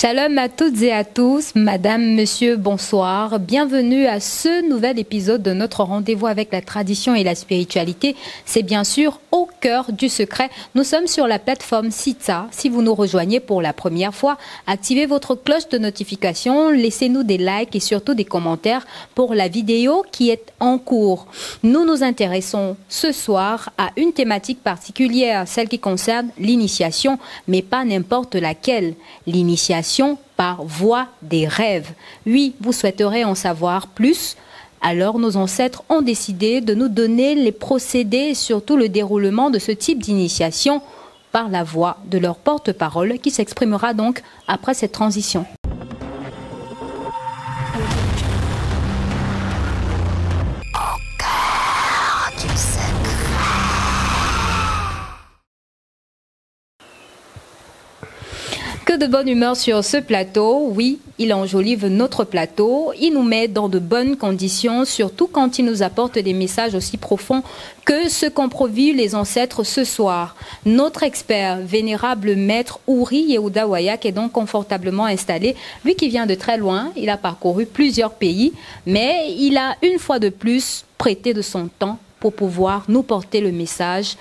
Shalom à toutes et à tous, madame, monsieur, bonsoir. Bienvenue à ce nouvel épisode de notre rendez-vous avec la tradition et la spiritualité. C'est bien sûr au cœur du secret. Nous sommes sur la plateforme Sitza. Si vous nous rejoignez pour la première fois, activez votre cloche de notification, laissez-nous des likes et surtout des commentaires pour la vidéo qui est en cours. Nous nous intéressons ce soir à une thématique particulière, celle qui concerne l'initiation, mais pas n'importe laquelle. L'initiation par voie des rêves. Oui, vous souhaiterez en savoir plus. Alors nos ancêtres ont décidé de nous donner les procédés et surtout le déroulement de ce type d'initiation par la voix de leur porte-parole qui s'exprimera donc après cette transition. Que de bonne humeur sur ce plateau. Oui, il enjolive notre plateau. Il nous met dans de bonnes conditions, surtout quand il nous apporte des messages aussi profonds que ce qu'ont provu les ancêtres ce soir. Notre expert, vénérable maître Ouri Yehuda Wayak, est donc confortablement installé. Lui qui vient de très loin, il a parcouru plusieurs pays, mais il a une fois de plus prêté de son temps pour pouvoir nous porter le message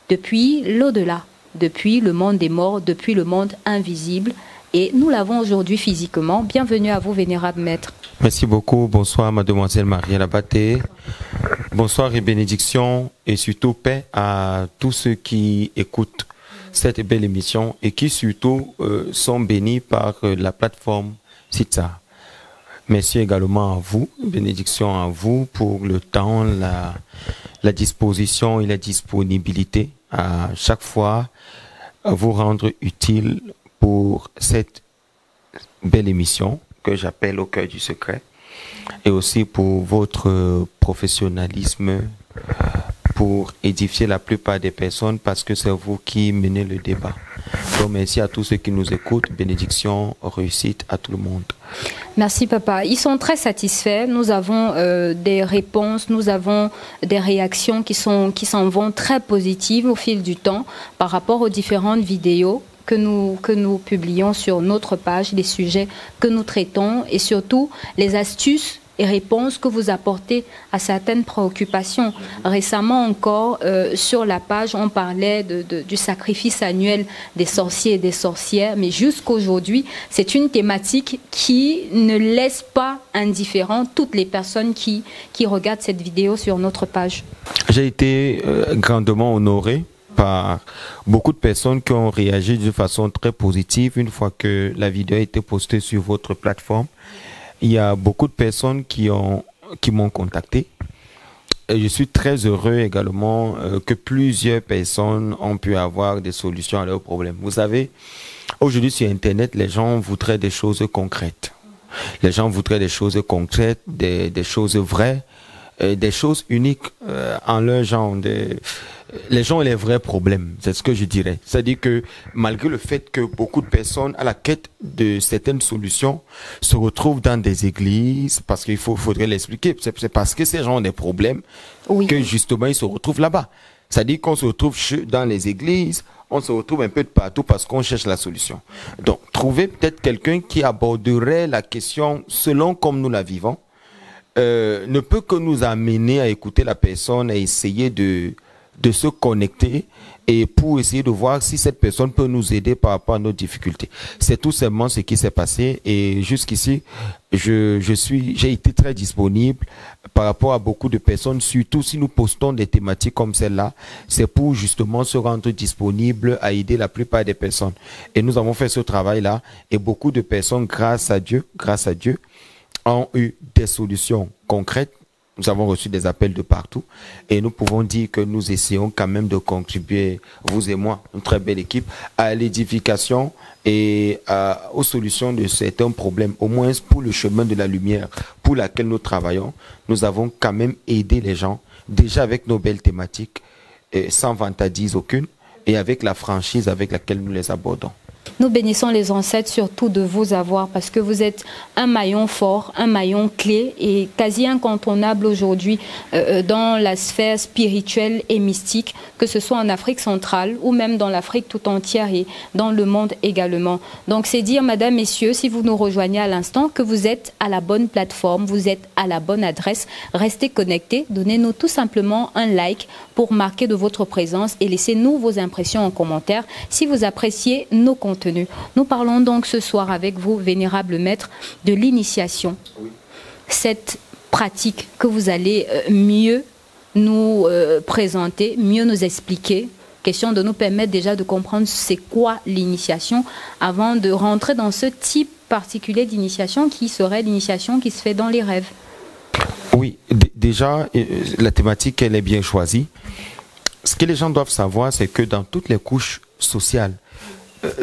depuis l'au-delà. Depuis le monde des morts, depuis le monde invisible. Et nous l'avons aujourd'hui physiquement. Bienvenue à vous, vénérable maître. Merci beaucoup. Bonsoir, mademoiselle Marielle Abaté. Bonsoir et bénédiction et surtout paix à tous ceux qui écoutent cette belle émission et qui surtout sont bénis par la plateforme Sitza. Merci également à vous, bénédiction à vous pour le temps, la disposition et la disponibilité à chaque fois vous rendre utile pour cette belle émission que j'appelle Au cœur du secret et aussi pour votre professionnalisme pour édifier la plupart des personnes parce que c'est vous qui menez le débat. Donc merci à tous ceux qui nous écoutent, bénédiction, réussite à tout le monde. Merci papa. Ils sont très satisfaits. Nous avons des réponses, nous avons des réactions qui s'en vont très positives au fil du temps par rapport aux différentes vidéos que nous publions sur notre page, les sujets que nous traitons et surtout les astuces et réponses que vous apportez à certaines préoccupations. Récemment encore, sur la page, on parlait du sacrifice annuel des sorciers et des sorcières, mais jusqu'aujourd'hui, c'est une thématique qui ne laisse pas indifférent toutes les personnes qui regardent cette vidéo sur notre page. J'ai été grandement honoré par beaucoup de personnes qui ont réagi de façon très positive une fois que la vidéo a été postée sur votre plateforme. Il y a beaucoup de personnes qui m'ont contacté. Et je suis très heureux également que plusieurs personnes ont pu avoir des solutions à leurs problèmes. Vous savez, aujourd'hui sur Internet, les gens voudraient des choses concrètes. Les gens voudraient des choses concrètes, des choses vraies, des choses uniques en leur genre. Les gens ont les vrais problèmes, c'est ce que je dirais. C'est-à-dire que malgré le fait que beaucoup de personnes à la quête de certaines solutions se retrouvent dans des églises, parce qu'il faudrait l'expliquer, c'est parce que ces gens ont des problèmes que justement ils se retrouvent là-bas. C'est-à-dire qu'on se retrouve dans les églises, on se retrouve un peu de partout parce qu'on cherche la solution. Donc, trouver peut-être quelqu'un qui aborderait la question selon comme nous la vivons, ne peut que nous amener à écouter la personne, à essayer de se connecter et pour essayer de voir si cette personne peut nous aider par rapport à nos difficultés. C'est tout simplement ce qui s'est passé et jusqu'ici, j'ai été très disponible par rapport à beaucoup de personnes, surtout si nous postons des thématiques comme celle-là, c'est pour justement se rendre disponible à aider la plupart des personnes. Et nous avons fait ce travail-là et beaucoup de personnes, grâce à Dieu, ont eu des solutions concrètes. Nous avons reçu des appels de partout et nous pouvons dire que nous essayons quand même de contribuer, vous et moi, une très belle équipe, à l'édification et aux solutions de certains problèmes, au moins pour le chemin de la lumière pour laquelle nous travaillons. Nous avons quand même aidé les gens, déjà avec nos belles thématiques, sans vantardise aucune et avec la franchise avec laquelle nous les abordons. Nous bénissons les ancêtres surtout de vous avoir parce que vous êtes un maillon fort, un maillon clé et quasi incontournable aujourd'hui dans la sphère spirituelle et mystique, que ce soit en Afrique centrale ou même dans l'Afrique tout entière et dans le monde également. Donc c'est dire, mesdames, messieurs, si vous nous rejoignez à l'instant, que vous êtes à la bonne plateforme, vous êtes à la bonne adresse. Restez connectés, donnez-nous tout simplement un like pour marquer de votre présence et laissez-nous vos impressions en commentaire si vous appréciez nos contenus. Nous parlons donc ce soir avec vous, vénérable maître, de l'initiation. Oui. Cette pratique que vous allez mieux nous présenter, mieux nous expliquer. Question de nous permettre déjà de comprendre c'est quoi l'initiation avant de rentrer dans ce type particulier d'initiation qui serait l'initiation qui se fait dans les rêves. Oui, déjà, la thématique, elle est bien choisie. Ce que les gens doivent savoir, c'est que dans toutes les couches sociales,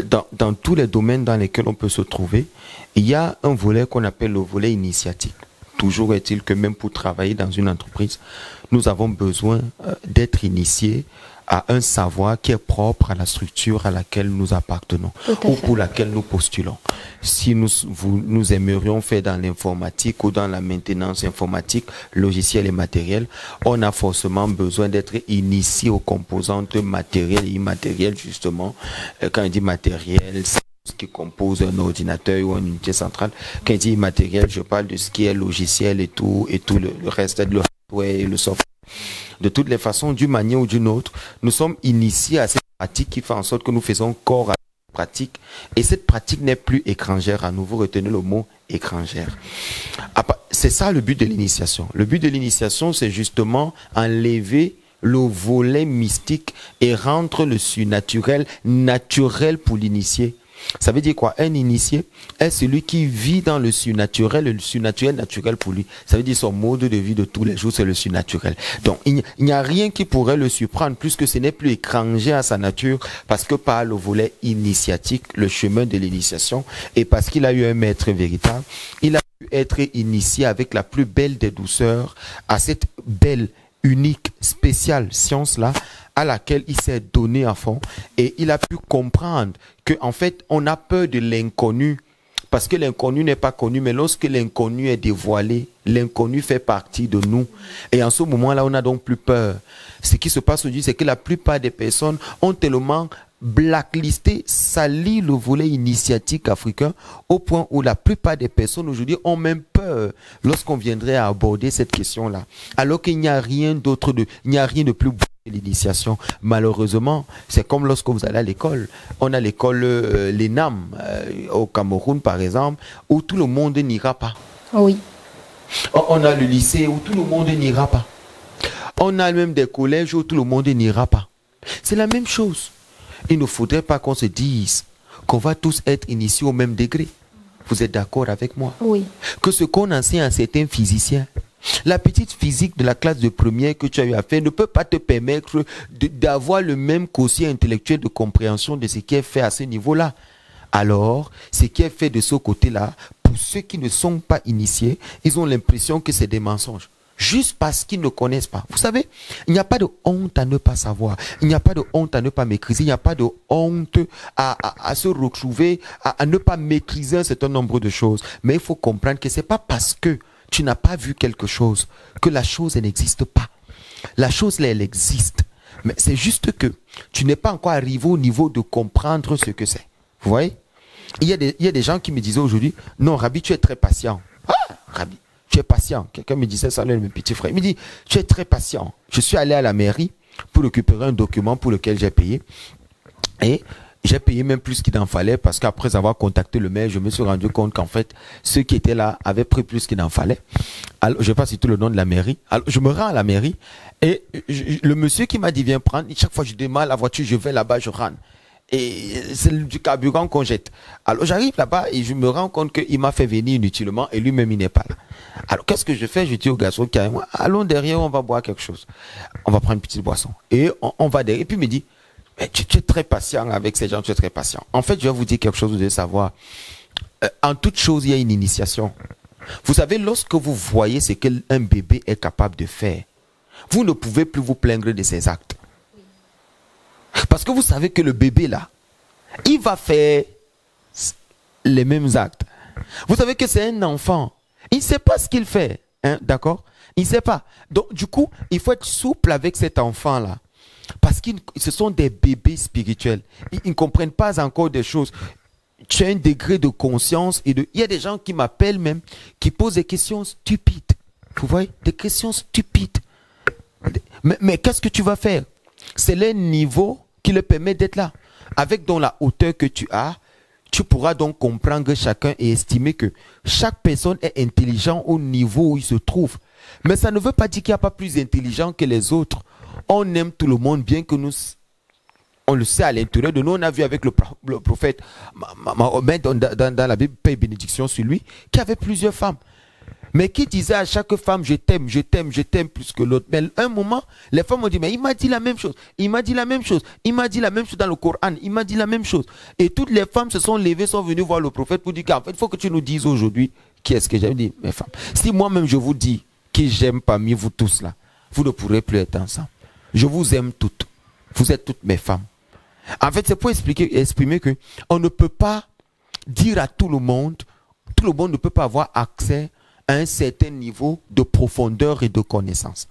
dans tous les domaines dans lesquels on peut se trouver, il y a un volet qu'on appelle le volet initiatique. Toujours est-il que même pour travailler dans une entreprise, nous avons besoin d'être initiés à un savoir qui est propre à la structure à laquelle nous appartenons ou pour laquelle nous postulons. Si nous aimerions faire dans l'informatique ou dans la maintenance informatique, logiciel et matériel, on a forcément besoin d'être initié aux composantes matérielles et immatérielles, justement. Quand on dit matériel, c'est ce qui compose un ordinateur ou une unité centrale. Quand on dit immatériel, je parle de ce qui est logiciel et tout le reste de le hardware et le software. De toutes les façons, d'une manière ou d'une autre, nous sommes initiés à cette pratique qui fait en sorte que nous faisons corps à cette pratique. Et cette pratique n'est plus étrangère à nous. Vous retenez le mot étrangère. C'est ça le but de l'initiation. Le but de l'initiation, c'est justement enlever le volet mystique et rendre le surnaturel naturel pour l'initié. Ça veut dire quoi? Un initié est celui qui vit dans le surnaturel naturel pour lui. Ça veut dire son mode de vie de tous les jours, c'est le surnaturel. Donc, il n'y a rien qui pourrait le surprendre puisque ce n'est plus étranger à sa nature parce que par le volet initiatique, le chemin de l'initiation, et parce qu'il a eu un maître véritable, il a pu être initié avec la plus belle des douceurs à cette belle, unique, spéciale science-là à laquelle il s'est donné à fond et il a pu comprendre que en fait on a peur de l'inconnu parce que l'inconnu n'est pas connu, mais lorsque l'inconnu est dévoilé, l'inconnu fait partie de nous et en ce moment-là on n'a donc plus peur. Ce qui se passe aujourd'hui, c'est que la plupart des personnes ont tellement blacklisté, sali le volet initiatique africain au point où la plupart des personnes aujourd'hui ont même peur lorsqu'on viendrait à aborder cette question-là. Alors qu'il n'y a rien d'autre il n'y a rien de plus beau que l'initiation. Malheureusement, c'est comme lorsque vous allez à l'école. On a l'école l'ENAM au Cameroun par exemple, où tout le monde n'ira pas. Oui. On a le lycée où tout le monde n'ira pas. On a même des collèges où tout le monde n'ira pas. C'est la même chose. Il ne faudrait pas qu'on se dise qu'on va tous être initiés au même degré. Vous êtes d'accord avec moi? Oui. Que ce qu'on enseigne à certains physiciens, la petite physique de la classe de première que tu as eu à faire ne peut pas te permettre d'avoir le même quotient intellectuel de compréhension de ce qui est fait à ce niveau-là. Alors, ce qui est fait de ce côté-là, pour ceux qui ne sont pas initiés, ils ont l'impression que c'est des mensonges. Juste parce qu'ils ne connaissent pas. Vous savez, il n'y a pas de honte à ne pas savoir. Il n'y a pas de honte à ne pas maîtriser. Il n'y a pas de honte à se retrouver, à ne pas maîtriser un certain nombre de choses. Mais il faut comprendre que ce n'est pas parce que tu n'as pas vu quelque chose que la chose elle n'existe pas. La chose là, elle existe. Mais c'est juste que tu n'es pas encore arrivé au niveau de comprendre ce que c'est. Vous voyez? Il y a des gens qui me disaient aujourd'hui, non, Rabbi, tu es très patient. Ah, Rabbi. Tu es patient. Quelqu'un me disait ça, là, mes petits frères. Il me dit, tu es très patient. Je suis allé à la mairie pour récupérer un document pour lequel j'ai payé. Et j'ai payé même plus qu'il en fallait parce qu'après avoir contacté le maire, je me suis rendu compte qu'en fait, ceux qui étaient là avaient pris plus qu'il en fallait. Alors, je ne sais pas si tout le nom de la mairie. Alors, je me rends à la mairie et le monsieur qui m'a dit, viens prendre, chaque fois que je démarre la voiture, je vais là-bas, je rentre. Et c'est du carburant qu'on jette. Alors j'arrive là-bas et je me rends compte qu'il m'a fait venir inutilement et lui-même il n'est pas là. Alors qu'est-ce que je fais? Je dis au garçon qui est avec moi, allons derrière, on va boire quelque chose. On va prendre une petite boisson. Et on va derrière. Et puis il me dit, mais tu es très patient avec ces gens, tu es très patient. En fait, je vais vous dire quelque chose, vous devez savoir. En toute chose, il y a une initiation. Vous savez, lorsque vous voyez ce qu'un bébé est capable de faire, vous ne pouvez plus vous plaindre de ses actes. Parce que vous savez que le bébé là, il va faire les mêmes actes. Vous savez que c'est un enfant. Il ne sait pas ce qu'il fait. Hein, d'accord? Il ne sait pas. Donc, du coup, il faut être souple avec cet enfant-là. Parce que ce sont des bébés spirituels. Ils ne comprennent pas encore des choses. Tu as un degré de conscience. Il y a des gens qui m'appellent même, qui posent des questions stupides. Vous voyez? Des questions stupides. Mais qu'est-ce que tu vas faire? C'est le niveau qui le permet d'être là. Avec donc la hauteur que tu as, tu pourras donc comprendre chacun et estimer que chaque personne est intelligent au niveau où il se trouve. Mais ça ne veut pas dire qu'il n'y a pas plus intelligent que les autres. On aime tout le monde, bien que nous, on le sait à l'intérieur de nous. On a vu avec le prophète Mahomet dans la Bible, paix et bénédiction sur lui, qui avait plusieurs femmes. Mais qui disait à chaque femme, je t'aime, je t'aime, je t'aime plus que l'autre. Mais à un moment, les femmes ont dit, mais il m'a dit la même chose, il m'a dit la même chose, il m'a dit la même chose dans le Coran, il m'a dit la même chose. Et toutes les femmes se sont levées, sont venues voir le prophète pour dire qu'en fait, il faut que tu nous dises aujourd'hui qui est-ce que j'aime. Dit, mes femmes, si moi-même je vous dis qui j'aime parmi vous tous là, vous ne pourrez plus être ensemble. Je vous aime toutes. Vous êtes toutes mes femmes. En fait, c'est pour exprimer que on ne peut pas dire à tout le monde ne peut pas avoir accès à un certain niveau de profondeur et de connaissance.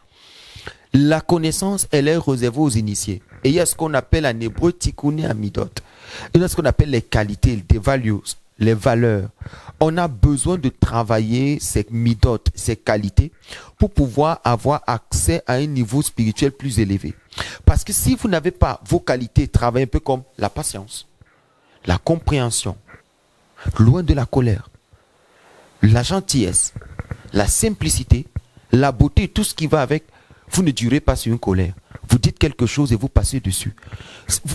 La connaissance, elle est réservée aux initiés. Et il y a ce qu'on appelle en hébreu tikkun amidot. Il y a ce qu'on appelle les qualités, les values, les valeurs. On a besoin de travailler ces midot, ces qualités, pour pouvoir avoir accès à un niveau spirituel plus élevé. Parce que si vous n'avez pas vos qualités, travaillez un peu comme la patience, la compréhension, loin de la colère, la gentillesse, la simplicité, la beauté, tout ce qui va avec, vous ne durez pas sur une colère. Vous dites quelque chose et vous passez dessus.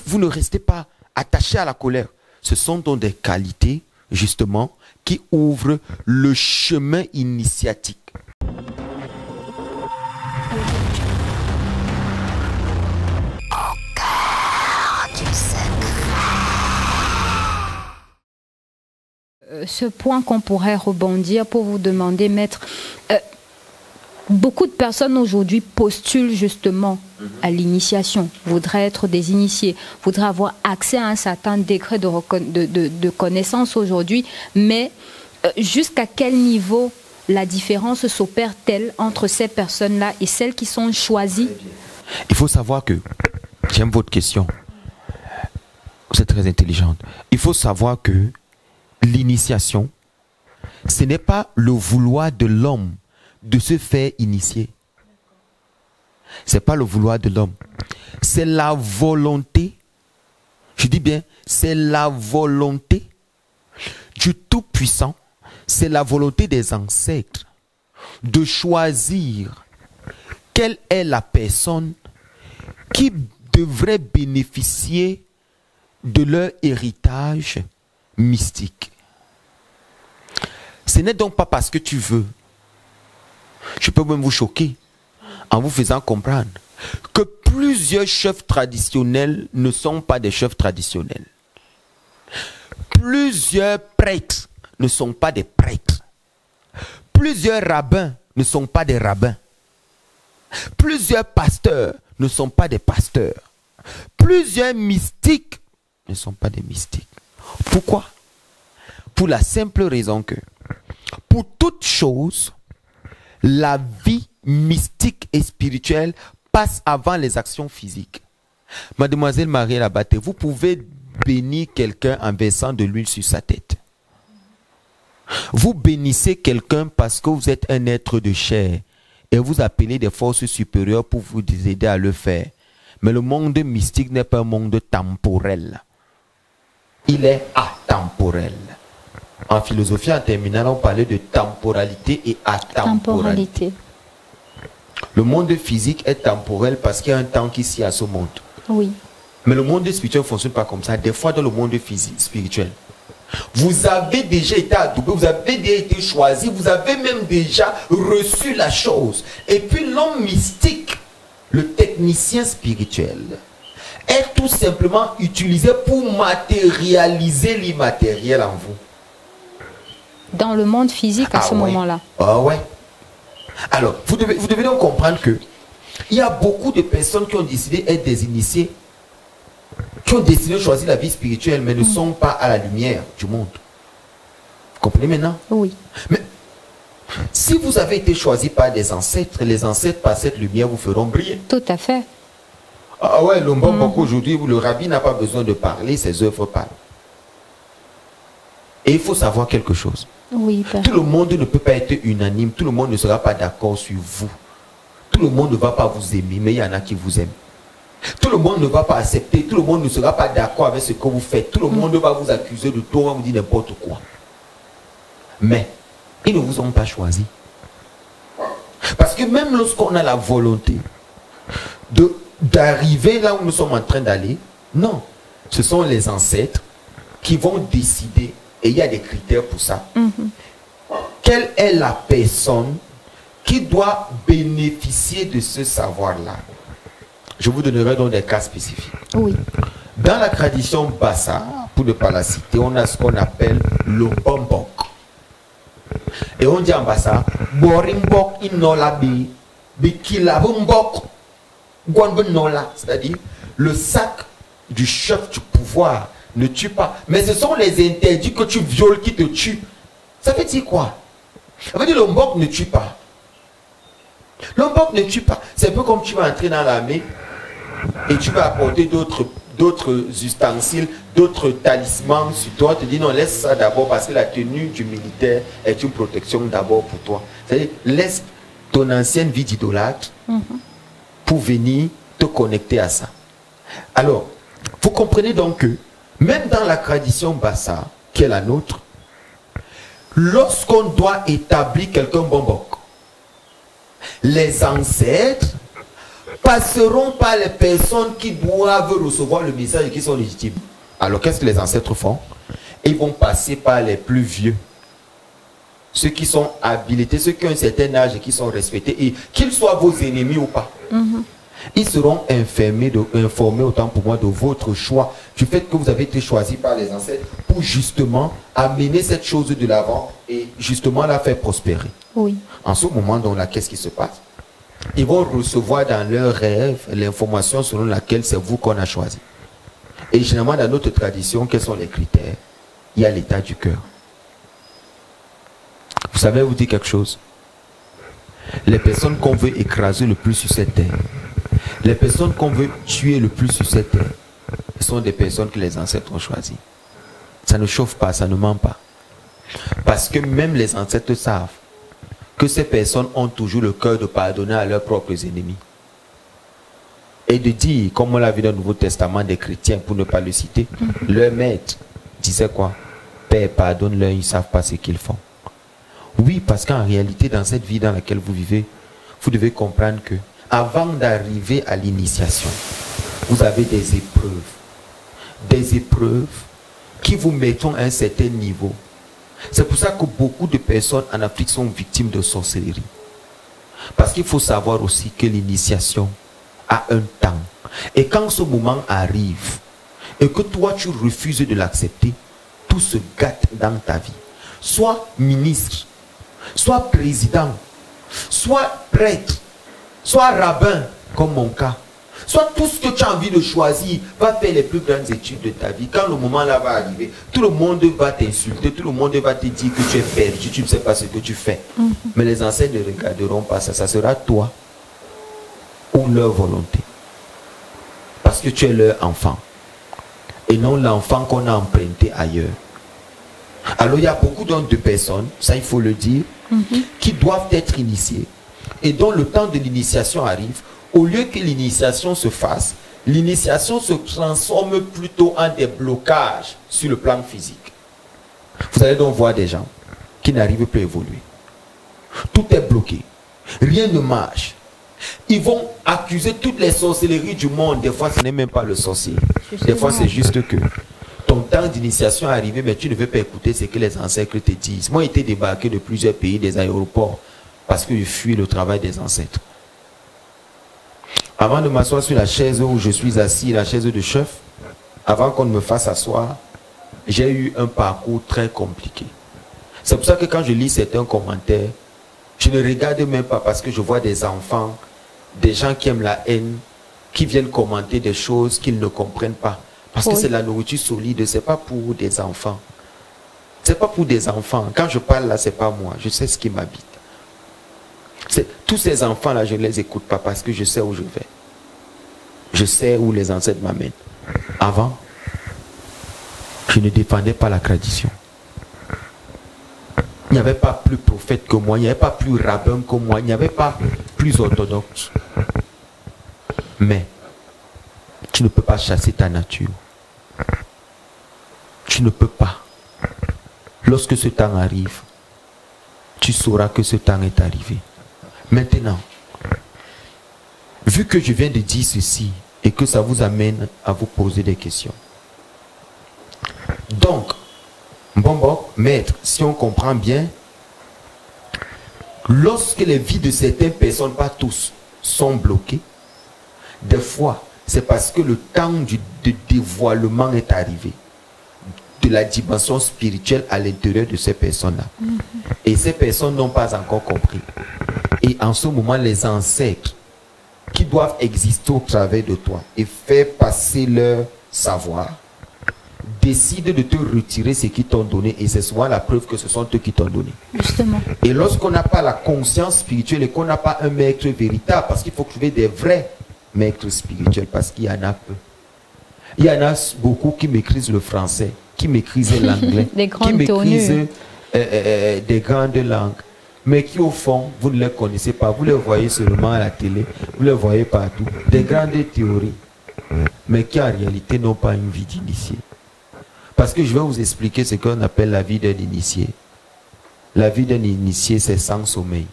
Vous ne restez pas attaché à la colère. Ce sont donc des qualités, justement, qui ouvrent le chemin initiatique. Ce point qu'on pourrait rebondir pour vous demander, maître, beaucoup de personnes aujourd'hui postulent justement à l'initiation, voudraient être des initiés, voudraient avoir accès à un certain degré de connaissance aujourd'hui, mais jusqu'à quel niveau la différence s'opère-t-elle entre ces personnes-là et celles qui sont choisies? Il faut savoir que, j'aime votre question, vous êtes très intelligente, il faut savoir que l'initiation, ce n'est pas le vouloir de l'homme de se faire initier. Ce n'est pas le vouloir de l'homme. C'est la volonté, je dis bien, c'est la volonté du Tout-Puissant, c'est la volonté des ancêtres de choisir quelle est la personne qui devrait bénéficier de leur héritage mystique. Ce n'est donc pas parce que tu veux. Je peux même vous choquer en vous faisant comprendre que plusieurs chefs traditionnels ne sont pas des chefs traditionnels. Plusieurs prêtres ne sont pas des prêtres. Plusieurs rabbins ne sont pas des rabbins. Plusieurs pasteurs ne sont pas des pasteurs. Plusieurs mystiques ne sont pas des mystiques. Pourquoi? Pour la simple raison que, pour toute chose, la vie mystique et spirituelle passe avant les actions physiques. Mademoiselle Marie Labaté, vous pouvez bénir quelqu'un en versant de l'huile sur sa tête. Vous bénissez quelqu'un parce que vous êtes un être de chair et vous appelez des forces supérieures pour vous aider à le faire. Mais le monde mystique n'est pas un monde temporel. Il est atemporel. En philosophie, en terminale, on parlait de temporalité et atemporalité. Le monde physique est temporel parce qu'il y a un temps qui s'y a ce monde. Oui. Mais le monde spirituel ne fonctionne pas comme ça. Des fois, dans le monde physique, spirituel, vous avez déjà été adoubé, vous avez déjà été choisi, vous avez même déjà reçu la chose. Et puis l'homme mystique, le technicien spirituel, est tout simplement utilisé pour matérialiser l'immatériel en vous. Dans le monde physique à ce moment-là. Ah ouais. Alors, vous devez donc comprendre que il y a beaucoup de personnes qui ont décidé d'être des initiés qui ont décidé de choisir la vie spirituelle, mais ne sont pas à la lumière du monde. Vous comprenez maintenant? Oui. Mais si vous avez été choisi par des ancêtres, les ancêtres par cette lumière vous feront briller. Tout à fait. Ah ouais, le Mbambok aujourd'hui, le rabbi n'a pas besoin de parler, ses œuvres parlent. Et il faut savoir quelque chose. Oui, père. Tout le monde ne peut pas être unanime, tout le monde ne sera pas d'accord sur vous. Tout le monde ne va pas vous aimer, mais il y en a qui vous aiment. Tout le monde ne va pas accepter, tout le monde ne sera pas d'accord avec ce que vous faites. Tout le monde va vous accuser de tout, va vous dire n'importe quoi. Mais ils ne vous ont pas choisi. Parce que même lorsqu'on a la volonté d'arriver là où nous sommes en train d'aller, non, ce sont les ancêtres qui vont décider, et il y a des critères pour ça. Quelle est la personne qui doit bénéficier de ce savoir-là? Je vous donnerai donc des cas spécifiques. Oui. Dans la tradition Bassa, pour ne pas la citer, on a ce qu'on appelle le Mbambok. Et on dit en Bassa, Borimbok inolabi, Bikilabumbok, Gwanbenola. C'est-à-dire, le sac du chef du pouvoir ne tue pas. Mais ce sont les interdits que tu violes qui te tuent. Ça veut dire quoi? Ça veut dire le Mbok ne tue pas. Le Mbok ne tue pas. C'est un peu comme tu vas entrer dans l'armée et tu vas apporter d'autres ustensiles, d'autres talismans sur toi. Tu te dis non, laisse ça d'abord parce que la tenue du militaire est une protection d'abord pour toi. C'est-à-dire, laisse ton ancienne vie d'idolâtre pour venir te connecter à ça. Alors, vous comprenez donc que même dans la tradition Bassa, qui est la nôtre, lorsqu'on doit établir quelqu'un Mbambok, les ancêtres passeront par les personnes qui doivent recevoir le message et qui sont légitimes. Alors qu'est-ce que les ancêtres font? Ils vont passer par les plus vieux, ceux qui sont habilités, ceux qui ont un certain âge et qui sont respectés, et qu'ils soient vos ennemis ou pas. Ils seront informés autant pour moi de votre choix, du fait que vous avez été choisi par les ancêtres pour justement amener cette chose de l'avant et justement la faire prospérer. Oui. En ce moment, donc là, qu'est-ce qui se passe? Ils vont recevoir dans leurs rêves l'information selon laquelle c'est vous qu'on a choisi. Et généralement, dans notre tradition, quels sont les critères? Il y a l'état du cœur. Vous savez vous dire quelque chose? Les personnes qu'on veut écraser le plus sur cette terre, les personnes qu'on veut tuer le plus sur cette terre, ce sont des personnes que les ancêtres ont choisies. Ça ne chauffe pas, ça ne ment pas. Parce que même les ancêtres savent que ces personnes ont toujours le cœur de pardonner à leurs propres ennemis. Et de dire, comme on l'a vu dans le Nouveau Testament des chrétiens, pour ne pas le citer, leur maître disait quoi? Père, pardonne-leur, ils ne savent pas ce qu'ils font. Oui, parce qu'en réalité, dans cette vie dans laquelle vous vivez, vous devez comprendre que avant d'arriver à l'initiation, vous avez des épreuves qui vous mettront à un certain niveau. C'est pour ça que beaucoup de personnes en Afrique sont victimes de sorcellerie. Parce qu'il faut savoir aussi que l'initiation a un temps. Et quand ce moment arrive, et que toi tu refuses de l'accepter, tout se gâte dans ta vie. Soit ministre, soit président, soit prêtre, soit rabbin, comme mon cas. Soit tout ce que tu as envie de choisir, va faire les plus grandes études de ta vie. Quand le moment là va arriver, tout le monde va t'insulter, tout le monde va te dire que tu es perdu, tu ne sais pas ce que tu fais. Mais les anciens ne regarderont pas ça. Ça sera toi ou leur volonté. Parce que tu es leur enfant. Et non l'enfant qu'on a emprunté ailleurs. Alors il y a beaucoup de personnes, ça il faut le dire, qui doivent être initiées. Et dont le temps de l'initiation arrive. Au lieu que l'initiation se fasse, l'initiation se transforme plutôt en des blocages sur le plan physique. Vous allez donc voir des gens qui n'arrivent plus à évoluer. Tout est bloqué. Rien ne marche. Ils vont accuser toutes les sorcelleries du monde. Des fois, ce n'est même pas le sorcier. Des fois, c'est juste que ton temps d'initiation est arrivé, mais tu ne veux pas écouter ce que les ancêtres te disent. Moi, j'ai été débarqué de plusieurs pays, des aéroports, parce que je fuis le travail des ancêtres. Avant de m'asseoir sur la chaise où je suis assis, la chaise de chef, avant qu'on ne me fasse asseoir, j'ai eu un parcours très compliqué. C'est pour ça que quand je lis certains commentaires, je ne regarde même pas parce que je vois des enfants, des gens qui aiment la haine, qui viennent commenter des choses qu'ils ne comprennent pas. Parce que c'est la nourriture solide, c'est pas pour des enfants. C'est pas pour des enfants. Quand je parle là, c'est pas moi. Je sais ce qui m'habite. Tous ces enfants-là, je ne les écoute pas parce que je sais où je vais. Je sais où les ancêtres m'amènent. Avant, je ne défendais pas la tradition. Il n'y avait pas plus prophète que moi, il n'y avait pas plus rabbin que moi, il n'y avait pas plus orthodoxe. Mais, tu ne peux pas chasser ta nature. Tu ne peux pas. Lorsque ce temps arrive, tu sauras que ce temps est arrivé. Maintenant, vu que je viens de dire ceci et que ça vous amène à vous poser des questions. Donc, bon, maître, si on comprend bien, lorsque les vies de certaines personnes, pas tous, sont bloquées, des fois, c'est parce que le temps de dévoilement est arrivé de la dimension spirituelle à l'intérieur de ces personnes-là. Et ces personnes n'ont pas encore compris. Et en ce moment, les ancêtres qui doivent exister au travers de toi et faire passer leur savoir, décident de te retirer ce qu'ils t'ont donné. Et c'est souvent la preuve que ce sont eux qui t'ont donné. Justement. Et lorsqu'on n'a pas la conscience spirituelle et qu'on n'a pas un maître véritable, parce qu'il faut trouver des vrais maîtres spirituels, parce qu'il y en a peu. Il y en a beaucoup qui maîtrisent le français, qui maîtrisent l'anglais, qui maîtrisent des grandes langues, mais qui au fond, vous ne les connaissez pas, vous les voyez seulement à la télé, vous les voyez partout, des grandes théories, mais qui en réalité n'ont pas une vie d'initié. Parce que je vais vous expliquer ce qu'on appelle la vie d'un initié. La vie d'un initié, c'est sans sommeil.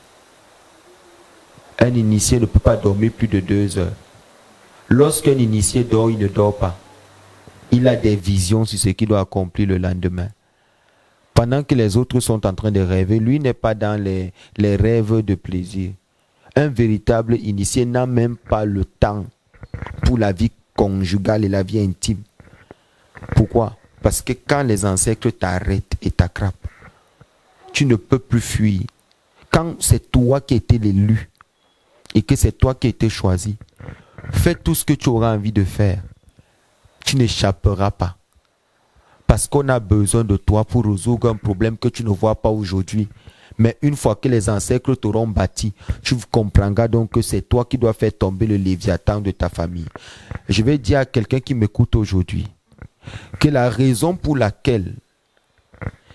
Un initié ne peut pas dormir plus de 2 heures. Lorsqu'un initié dort, il ne dort pas. Il a des visions sur ce qu'il doit accomplir le lendemain. Pendant que les autres sont en train de rêver, lui n'est pas dans les rêves de plaisir. Un véritable initié n'a même pas le temps pour la vie conjugale et la vie intime. Pourquoi? Parce que quand les ancêtres t'arrêtent et t'attrapent, tu ne peux plus fuir. Quand c'est toi qui étais l'élu et que c'est toi qui as été choisi, fais tout ce que tu auras envie de faire. Tu n'échapperas pas. Parce qu'on a besoin de toi pour résoudre un problème que tu ne vois pas aujourd'hui. Mais une fois que les ancêtres t'auront bâti, tu comprendras donc que c'est toi qui dois faire tomber le léviathan de ta famille. Je vais dire à quelqu'un qui m'écoute aujourd'hui que la raison pour laquelle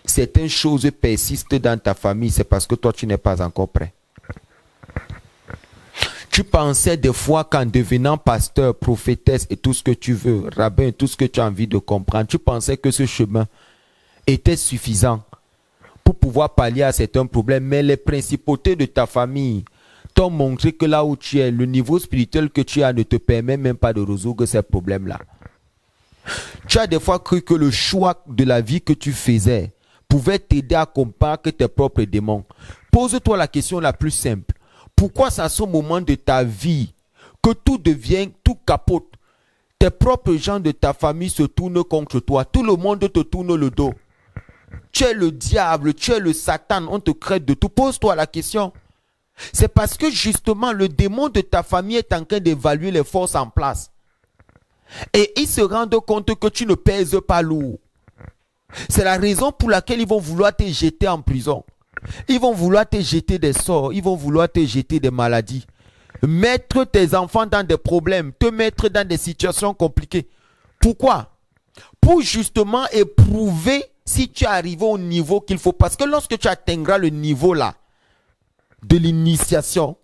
certaines choses persistent dans ta famille, c'est parce que toi tu n'es pas encore prêt. Tu pensais des fois qu'en devenant pasteur, prophétesse et tout ce que tu veux, rabbin, tout ce que tu as envie de comprendre, tu pensais que ce chemin était suffisant pour pouvoir pallier à certains problèmes. Mais les principautés de ta famille t'ont montré que là où tu es, le niveau spirituel que tu as ne te permet même pas de résoudre ces problèmes-là. Tu as des fois cru que le choix de la vie que tu faisais pouvait t'aider à combattre tes propres démons. Pose-toi la question la plus simple. Pourquoi c'est à ce moment de ta vie que tout devient, tout capote? Tes propres gens de ta famille se tournent contre toi. Tout le monde te tourne le dos. Tu es le diable, tu es le Satan, on te crée de tout. Pose-toi la question. C'est parce que justement le démon de ta famille est en train d'évaluer les forces en place. Et ils se rendent compte que tu ne pèses pas lourd. C'est la raison pour laquelle ils vont vouloir te jeter en prison. Ils vont vouloir te jeter des sorts, ils vont vouloir te jeter des maladies. Mettre tes enfants dans des problèmes, te mettre dans des situations compliquées. Pourquoi? Pour justement éprouver si tu es arrivé au niveau qu'il faut. Parce que lorsque tu atteindras le niveau là, de l'initiation,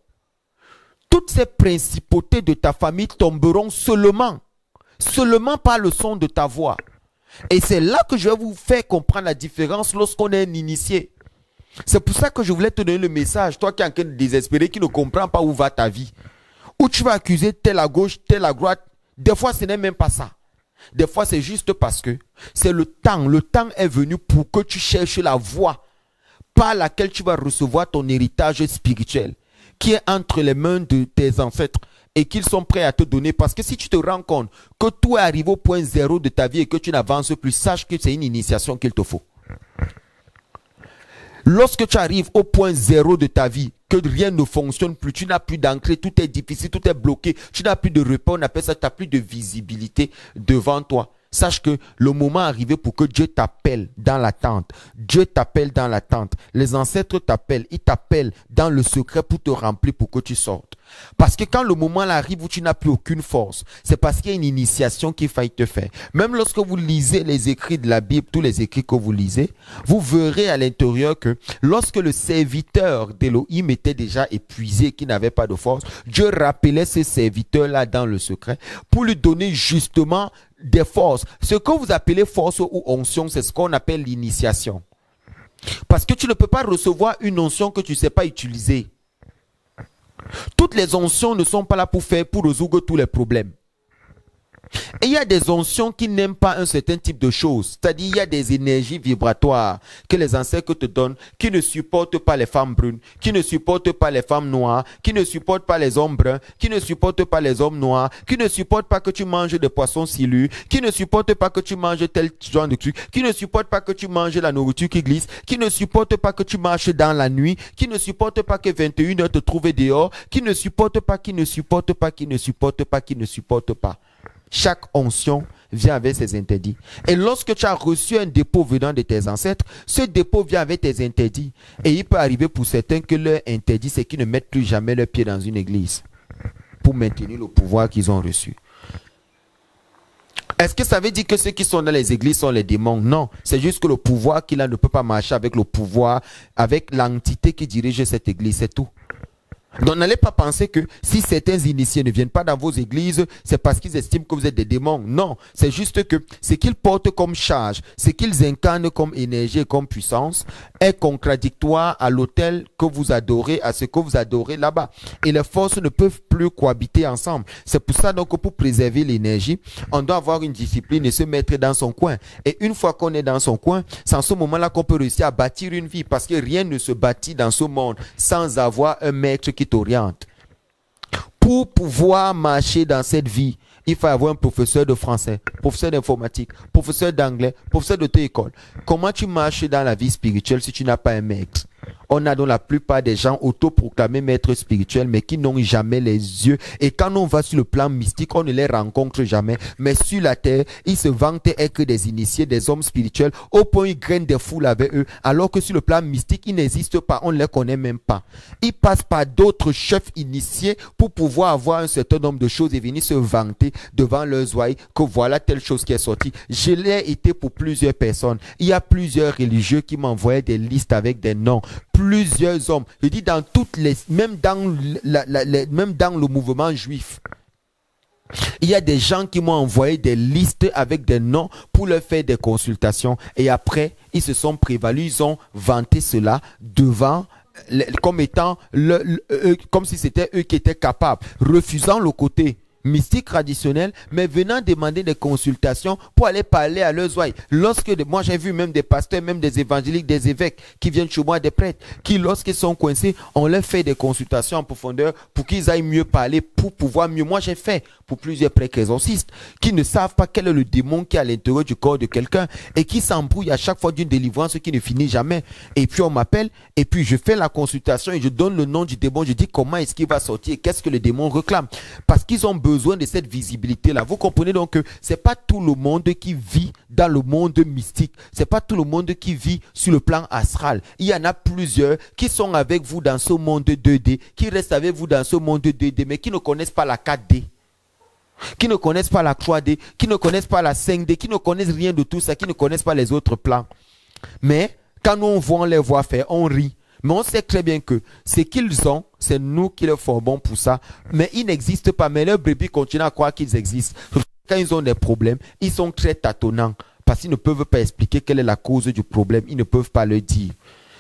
toutes ces principautés de ta famille tomberont seulement par le son de ta voix. Et c'est là que je vais vous faire comprendre la différence lorsqu'on est un initié. C'est pour ça que je voulais te donner le message, toi qui es en train de désespérer, qui ne comprends pas où va ta vie. Où tu vas accuser tel à gauche, tel à droite. Des fois, ce n'est même pas ça. Des fois, c'est juste parce que c'est le temps. Le temps est venu pour que tu cherches la voie par laquelle tu vas recevoir ton héritage spirituel qui est entre les mains de tes ancêtres et qu'ils sont prêts à te donner. Parce que si tu te rends compte que tout est arrivé au point zéro de ta vie et que tu n'avances plus, sache que c'est une initiation qu'il te faut. Lorsque tu arrives au point zéro de ta vie, que rien ne fonctionne plus, tu n'as plus d'entrée, tout est difficile, tout est bloqué, tu n'as plus de repos, on appelle ça, tu n'as plus de visibilité devant toi. sache que le moment est arrivé pour que Dieu t'appelle dans l'attente. Dieu t'appelle dans l'attente. Les ancêtres t'appellent. Ils t'appellent dans le secret pour te remplir, pour que tu sortes. Parce que quand le moment arrive où tu n'as plus aucune force, c'est parce qu'il y a une initiation qu'il faille te faire. Même lorsque vous lisez les écrits de la Bible, tous les écrits que vous lisez, vous verrez à l'intérieur que lorsque le serviteur d'Élohim était déjà épuisé, qui n'avait pas de force, Dieu rappelait ce serviteur-là dans le secret pour lui donner justement des forces. Ce que vous appelez force ou onction, c'est ce qu'on appelle l'initiation. Parce que tu ne peux pas recevoir une onction que tu ne sais pas utiliser. Toutes les onction ne sont pas là pour résoudre tous les problèmes. Et il y a des onction qui n'aiment pas un certain type de choses. C'est-à-dire, il y a des énergies vibratoires que les ancêtres te donnent qui ne supportent pas les femmes brunes, qui ne supportent pas les femmes noires, qui ne supportent pas les hommes bruns, qui ne supportent pas les hommes noirs, qui ne supportent pas que tu manges des poissons silus, qui ne supportent pas que tu manges tel genre de truc, qui ne supportent pas que tu manges la nourriture qui glisse, qui ne supportent pas que tu marches dans la nuit, qui ne supportent pas que 21h te trouves dehors, qui ne supportent pas, qui ne supportent pas, qui ne supportent pas, qui ne supportent pas. Chaque onction vient avec ses interdits. Et lorsque tu as reçu un dépôt venant de tes ancêtres, ce dépôt vient avec tes interdits. Et il peut arriver pour certains que leur interdit, c'est qu'ils ne mettent plus jamais leurs pieds dans une église pour maintenir le pouvoir qu'ils ont reçu. Est-ce que ça veut dire que ceux qui sont dans les églises sont les démons? Non, c'est juste que le pouvoir qu'il a ne peut pas marcher avec le pouvoir, avec l'entité qui dirige cette église, c'est tout. Donc n'allez pas penser que si certains initiés ne viennent pas dans vos églises, c'est parce qu'ils estiment que vous êtes des démons. Non, c'est juste que ce qu'ils portent comme charge, ce qu'ils incarnent comme énergie et comme puissance est contradictoire à l'autel que vous adorez, à ce que vous adorez là-bas. Et les forces ne peuvent plus cohabiter ensemble. C'est pour ça donc que pour préserver l'énergie, on doit avoir une discipline et se mettre dans son coin. Et une fois qu'on est dans son coin, c'est en ce moment-là qu'on peut réussir à bâtir une vie, parce que rien ne se bâtit dans ce monde sans avoir un maître qui t'oriente. Pour pouvoir marcher dans cette vie, il faut avoir un professeur de français, professeur d'informatique, professeur d'anglais, professeur d'auto-école. Comment tu marches dans la vie spirituelle si tu n'as pas un maître? On a donc la plupart des gens autoproclamés maîtres spirituels, mais qui n'ont jamais les yeux. Et quand on va sur le plan mystique, on ne les rencontre jamais. Mais sur la terre, ils se vantent être des initiés, des hommes spirituels, au point où ils grainent des foules avec eux. Alors que sur le plan mystique, ils n'existent pas, on ne les connaît même pas. Ils passent par d'autres chefs initiés pour pouvoir avoir un certain nombre de choses et venir se vanter devant leurs oreilles que voilà telle chose qui est sortie. Je l'ai été pour plusieurs personnes. Il y a plusieurs religieux qui m'envoyaient des listes avec des noms. Plusieurs hommes, je dis dans toutes les, même dans le mouvement juif, il y a des gens qui m'ont envoyé des listes avec des noms pour leur faire des consultations, et après ils se sont prévalus, ils ont vanté cela devant comme étant comme si c'était eux qui étaient capables, refusant le côté mystique traditionnel, mais venant demander des consultations pour aller parler à leurs oreilles. Moi j'ai vu même des pasteurs, même des évangéliques, des évêques qui viennent chez moi, des prêtres, qui lorsqu'ils sont coincés, on leur fait des consultations en profondeur pour qu'ils aillent mieux parler, pour pouvoir mieux. Moi j'ai fait pour plusieurs prêtres exorcistes qui ne savent pas quel est le démon qui est à l'intérieur du corps de quelqu'un et qui s'embrouille à chaque fois d'une délivrance qui ne finit jamais. Et puis on m'appelle et puis je fais la consultation et je donne le nom du démon, je dis comment est-ce qu'il va sortir et qu'est-ce que le démon réclame. Parce qu'ils ont besoin de cette visibilité-là. Vous comprenez donc que c'est pas tout le monde qui vit dans le monde mystique. C'est pas tout le monde qui vit sur le plan astral. Il y en a plusieurs qui sont avec vous dans ce monde 2D, qui restent avec vous dans ce monde 2D, mais qui ne connaissent pas la 4D. Qui ne connaissent pas la 3D, qui ne connaissent pas la 5D, qui ne connaissent rien de tout ça, qui ne connaissent pas les autres plans. Mais quand nous on voit, on les voit faire, on rit. Mais on sait très bien que ce qu'ils ont, c'est nous qui les formons pour ça. Mais ils n'existent pas. Mais leurs brebis continuent à croire qu'ils existent. Quand ils ont des problèmes, ils sont très tâtonnants. Parce qu'ils ne peuvent pas expliquer quelle est la cause du problème. Ils ne peuvent pas le dire.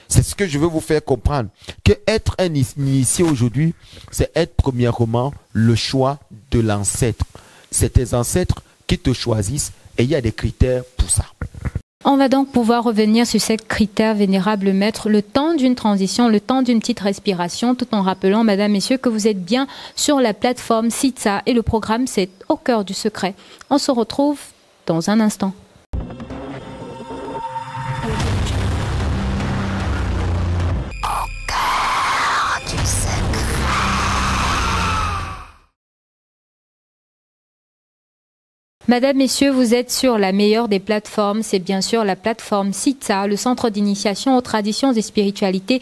C'est ce que je veux vous faire comprendre. Que être un initié aujourd'hui, c'est être premièrement le choix de l'ancêtre. C'est tes ancêtres qui te choisissent et il y a des critères pour ça. On va donc pouvoir revenir sur ces critères, vénérable maître, le temps d'une transition, le temps d'une petite respiration, tout en rappelant, madame, messieurs, que vous êtes bien sur la plateforme SITSA et le programme, c'est Au cœur du secret. On se retrouve dans un instant. Madame, Messieurs, vous êtes sur la meilleure des plateformes. C'est bien sûr la plateforme CITA, le centre d'initiation aux traditions et spiritualités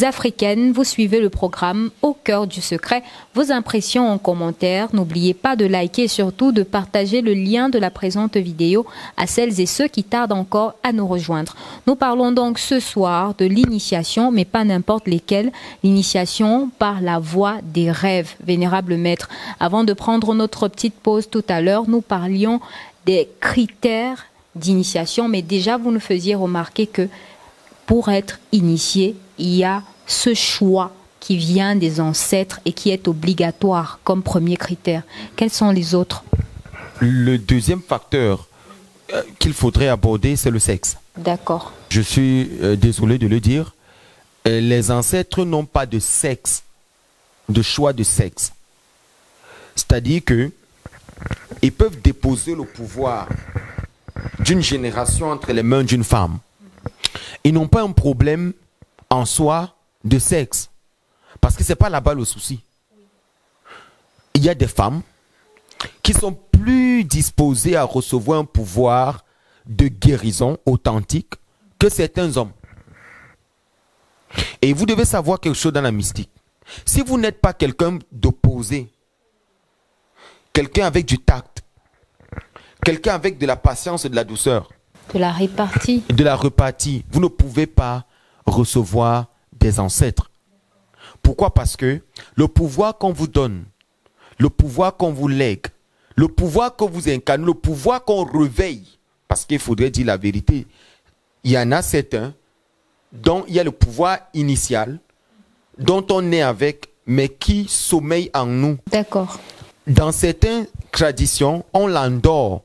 africaines. Vous suivez le programme Au cœur du secret. Vos impressions en commentaire. N'oubliez pas de liker et surtout de partager le lien de la présente vidéo à celles et ceux qui tardent encore à nous rejoindre. Nous parlons donc ce soir de l'initiation, mais pas n'importe lesquelles. L'initiation par la voie des rêves, vénérable maître. Avant de prendre notre petite pause tout à l'heure, nous parlions des critères d'initiation, mais déjà vous nous faisiez remarquer que pour être initié, il y a ce choix qui vient des ancêtres et qui est obligatoire comme premier critère. Quels sont les autres? Le deuxième facteur qu'il faudrait aborder, c'est le sexe. D'accord. Je suis désolé de le dire, les ancêtres n'ont pas de sexe, de choix de sexe. C'est-à-dire que ils peuvent déposer le pouvoir d'une génération entre les mains d'une femme. Ils n'ont pas un problème en soi de sexe. Parce que ce n'est pas là-bas le souci. Il y a des femmes qui sont plus disposées à recevoir un pouvoir de guérison authentique que certains hommes. Et vous devez savoir quelque chose dans la mystique. Si vous n'êtes pas quelqu'un d'opposé, quelqu'un avec du tact, quelqu'un avec de la patience et de la douceur, de la répartie, vous ne pouvez pas recevoir des ancêtres. Pourquoi? Parce que le pouvoir qu'on vous donne, le pouvoir qu'on vous lègue, le pouvoir qu'on vous incarne, le pouvoir qu'on réveille, parce qu'il faudrait dire la vérité, il y en a certains dont il y a le pouvoir initial, dont on est avec, mais qui sommeille en nous. D'accord. Dans certaines traditions, on l'endort.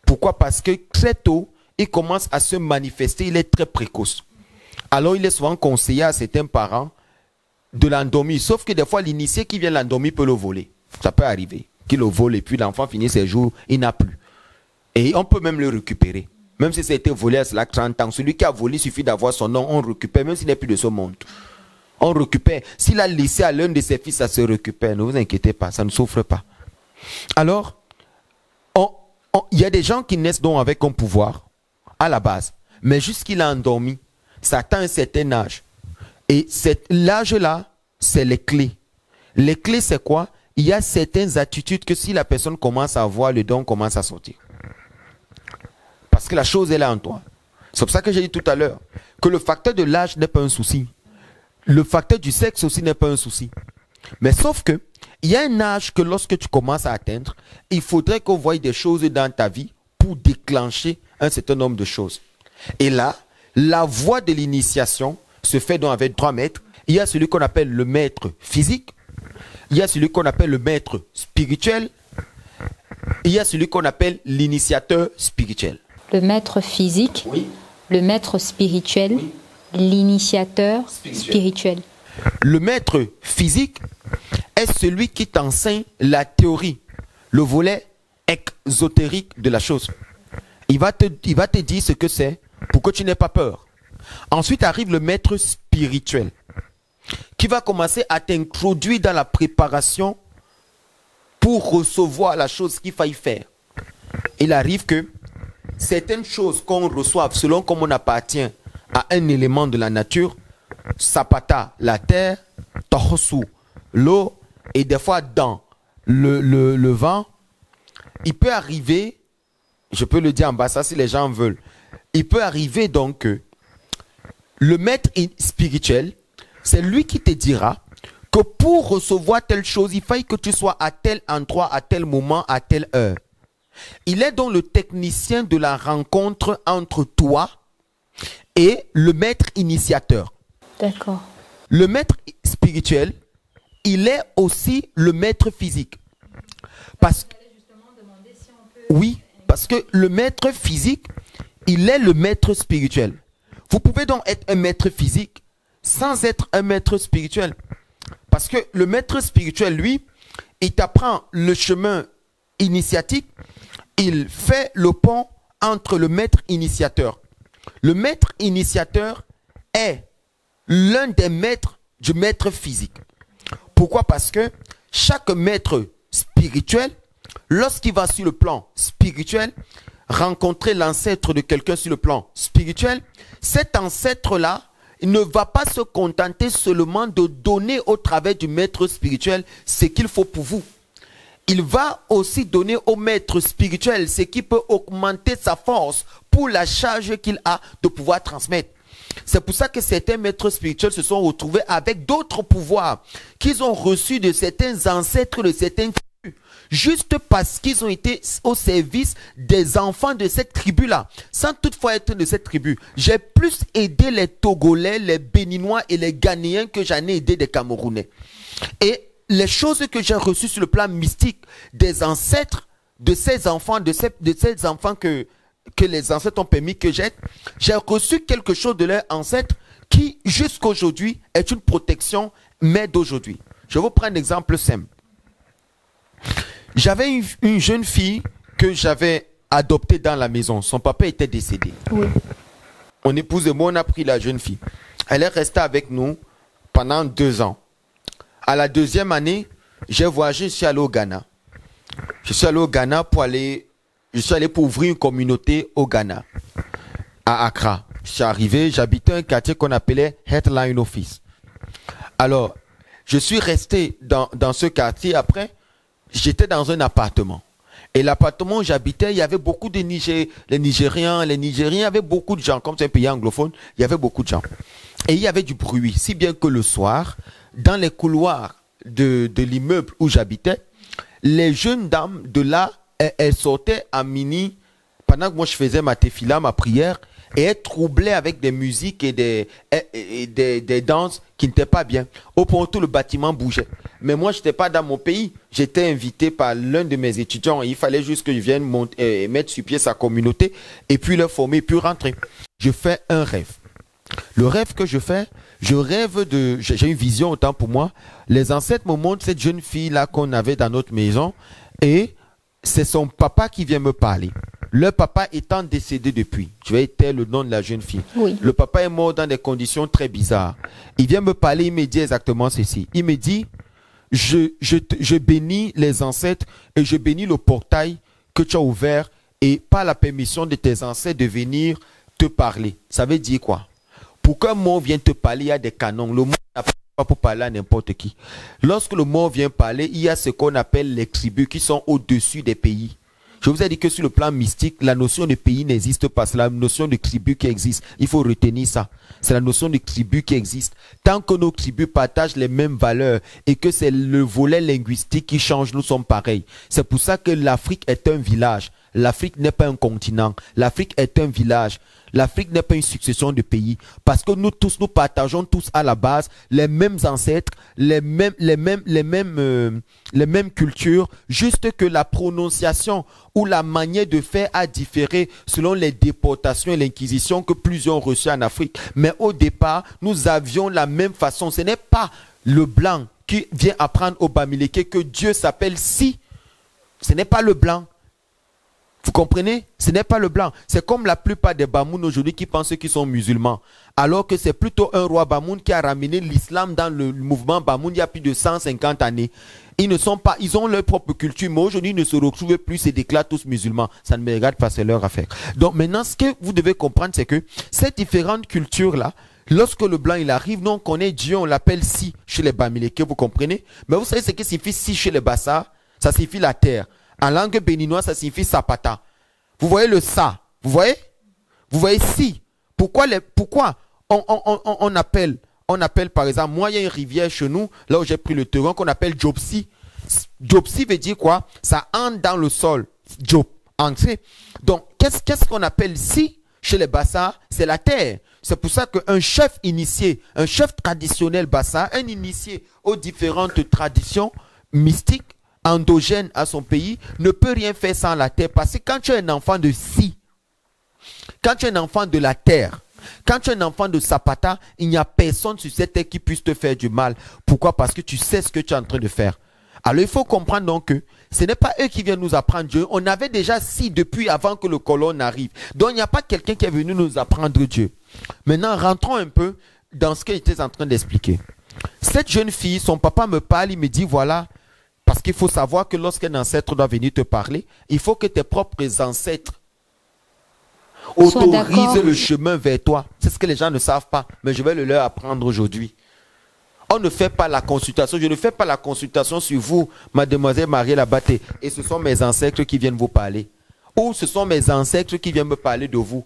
Pourquoi? Parce que très tôt, il commence à se manifester, il est très précoce. Alors, il est souvent conseillé à certains parents de l'endormir. Sauf que des fois, l'initié qui vient l'endormir peut le voler. Ça peut arriver. Qu'il le vole et puis l'enfant finit ses jours, il n'a plus. Et on peut même le récupérer. Même si ça a été volé à cela 30 ans. Celui qui a volé, il suffit d'avoir son nom, on récupère, même s'il n'est plus de ce monde. On récupère. S'il a laissé à l'un de ses fils, ça se récupère. Ne vous inquiétez pas, ça ne souffre pas. Alors, il y a des gens qui naissent donc avec un pouvoir à la base, mais jusqu'il a endormi, ça atteint un certain âge. Et l'âge-là, c'est les clés. Les clés, c'est quoi? Il y a certaines attitudes que si la personne commence à avoir, le don commence à sortir. Parce que la chose est là en toi. C'est pour ça que j'ai dit tout à l'heure que le facteur de l'âge n'est pas un souci. Le facteur du sexe aussi n'est pas un souci. Mais sauf que il y a un âge que lorsque tu commences à atteindre, il faudrait qu'on voie des choses dans ta vie pour déclencher un certain nombre de choses. Et là, la voie de l'initiation se fait donc avec 3 maîtres. Il y a celui qu'on appelle le maître physique, il y a celui qu'on appelle le maître spirituel, il y a celui qu'on appelle l'initiateur spirituel. Le maître physique, oui. Le maître spirituel, oui. L'initiateur spirituel. Le maître physique est celui qui t'enseigne la théorie, le volet exotérique de la chose. Il va te dire ce que c'est pour que tu n'aies pas peur. Ensuite arrive le maître spirituel qui va commencer à t'introduire dans la préparation pour recevoir la chose qu'il faille faire. Il arrive que certaines choses qu'on reçoive selon comme on appartient à un élément de la nature, Sapata, la terre, Tohosu, l'eau, et des fois dans le vent, il peut arriver, je peux le dire en bas, ça si les gens veulent, il peut arriver donc que le maître spirituel, c'est lui qui te dira que pour recevoir telle chose, il faille que tu sois à tel endroit, à tel moment, à telle heure. Il est donc le technicien de la rencontre entre toi et le maître initiateur. D'accord. Le maître spirituel, il est aussi le maître physique. Parce que, oui, parce que le maître physique, il est le maître spirituel. Vous pouvez donc être un maître physique sans être un maître spirituel. Parce que le maître spirituel, lui, il t'apprend le chemin initiatique. Il fait le pont entre le maître initiateur. Le maître initiateur est l'un des maîtres du maître physique. Pourquoi? Parce que chaque maître spirituel lorsqu'il va sur le plan spirituel, rencontrer l'ancêtre de quelqu'un sur le plan spirituel, cet ancêtre-là, il ne va pas se contenter seulement de donner au travers du maître spirituel ce qu'il faut pour vous. Il va aussi donner au maître spirituel ce qui peut augmenter sa force pour la charge qu'il a de pouvoir transmettre. C'est pour ça que certains maîtres spirituels se sont retrouvés avec d'autres pouvoirs qu'ils ont reçus de certains ancêtres de certaines tribus, juste parce qu'ils ont été au service des enfants de cette tribu-là, sans toutefois être de cette tribu. J'ai plus aidé les Togolais, les Béninois et les Ghanéens que j'en ai aidé des Camerounais. Et les choses que j'ai reçues sur le plan mystique des ancêtres, de ces enfants, de ces enfants que les ancêtres ont permis que j'ai reçu quelque chose de leurs ancêtres qui, jusqu'aujourd'hui, est une protection, mais d'aujourd'hui. Je vais vous prendre un exemple simple. J'avais une jeune fille que j'avais adoptée dans la maison. Son papa était décédé. Oui. Mon épouse et moi, on a pris la jeune fille. Elle est restée avec nous pendant 2 ans. À la 2e année, j'ai voyagé, je suis allé au Ghana. Je suis allé pour ouvrir une communauté au Ghana, à Accra. Je suis arrivé, j'habitais un quartier qu'on appelait Headline Office. Alors, je suis resté dans ce quartier. Après, j'étais dans un appartement. Et l'appartement où j'habitais, il y avait beaucoup de les Nigériens, il y avait beaucoup de gens. Comme c'est un pays anglophone, il y avait beaucoup de gens. Et il y avait du bruit, si bien que le soir, dans les couloirs de l'immeuble où j'habitais, les jeunes dames de là, elles sortaient à minuit, pendant que moi je faisais ma tefila, ma prière, et elles troublaient avec des musiques et des danses qui n'étaient pas bien. Au point où tout le bâtiment bougeait. Mais moi, je n'étais pas dans mon pays. J'étais invité par l'un de mes étudiants. Il fallait juste que je vienne mettre sur pied sa communauté et puis leur former, puis rentrer. Je fais un rêve. Le rêve que je fais, j'ai une vision autant pour moi. Les ancêtres me montrent cette jeune fille-là qu'on avait dans notre maison et c'est son papa qui vient me parler. Le papa étant décédé depuis. Je vais éteindre le nom de la jeune fille. Oui. Le papa est mort dans des conditions très bizarres. Il vient me parler, il me dit exactement ceci. Il me dit, je bénis les ancêtres et je bénis le portail que tu as ouvert et par la permission de tes ancêtres de venir te parler. Ça veut dire quoi? Pour qu'un mort vienne te parler, il y a des canons. Le mort n'a pas pour parler à n'importe qui. Lorsque le mort vient parler, il y a ce qu'on appelle les tribus qui sont au-dessus des pays. Je vous ai dit que sur le plan mystique, la notion de pays n'existe pas. C'est la notion de tribu qui existe. Il faut retenir ça. C'est la notion de tribu qui existe. Tant que nos tribus partagent les mêmes valeurs et que c'est le volet linguistique qui change, nous sommes pareils. C'est pour ça que l'Afrique est un village. L'Afrique n'est pas un continent. L'Afrique est un village. L'Afrique n'est pas une succession de pays. Parce que nous tous, nous partageons tous à la base les mêmes ancêtres, les mêmes cultures, juste que la prononciation ou la manière de faire a différé selon les déportations et l'inquisition que plusieurs ont reçues en Afrique. Mais au départ, nous avions la même façon. Ce n'est pas le blanc qui vient apprendre au Bamileke que Dieu s'appelle Si. Ce n'est pas le blanc. Vous comprenez? Ce n'est pas le blanc. C'est comme la plupart des Bamoun aujourd'hui qui pensent qu'ils sont musulmans. Alors que c'est plutôt un roi Bamoun qui a ramené l'islam dans le mouvement Bamoun il y a plus de 150 années. Ils ont leur propre culture, mais aujourd'hui ils ne se retrouvent plus, se déclarent tous musulmans. Ça ne me regarde pas, c'est leur affaire. Donc maintenant, ce que vous devez comprendre, c'est que ces différentes cultures-là, lorsque le blanc il arrive, nous on connaît Dieu, on l'appelle Si chez les Bamileke, vous comprenez? Mais vous savez ce que signifie Si chez les Bassa? Ça signifie la terre. En langue béninoise, ça signifie Sapata. Vous voyez le ça? Vous voyez? Vous voyez Si? Pourquoi on appelle par exemple, moi il y a une rivière chez nous, là où j'ai pris le terrain, qu'on appelle Jobsi. Jobsi veut dire quoi? Ça entre dans le sol. Job, entrer. Donc, qu'est-ce qu'on appelle Si chez les Bassa? C'est la terre. C'est pour ça qu'un chef initié, un chef traditionnel Bassa, un initié aux différentes traditions mystiques, endogène à son pays, ne peut rien faire sans la terre. Parce que quand tu es un enfant de Si, quand tu es un enfant de la terre, quand tu es un enfant de Sapata, il n'y a personne sur cette terre qui puisse te faire du mal. Pourquoi? Parce que tu sais ce que tu es en train de faire. Alors il faut comprendre donc que ce n'est pas eux qui viennent nous apprendre Dieu. On avait déjà Si depuis avant que le colon n'arrive. Donc il n'y a pas quelqu'un qui est venu nous apprendre Dieu. Maintenant, rentrons un peu dans ce que j'étais en train d'expliquer. Cette jeune fille, son papa me parle, il me dit voilà, Parce qu'il faut savoir que lorsqu'un ancêtre doit venir te parler, il faut que tes propres ancêtres autorisent le chemin vers toi. C'est ce que les gens ne savent pas, mais je vais le leur apprendre aujourd'hui. On ne fait pas la consultation. Je ne fais pas la consultation sur vous, mademoiselle Marie Labaté. Et ce sont mes ancêtres qui viennent vous parler. Ou ce sont mes ancêtres qui viennent me parler de vous.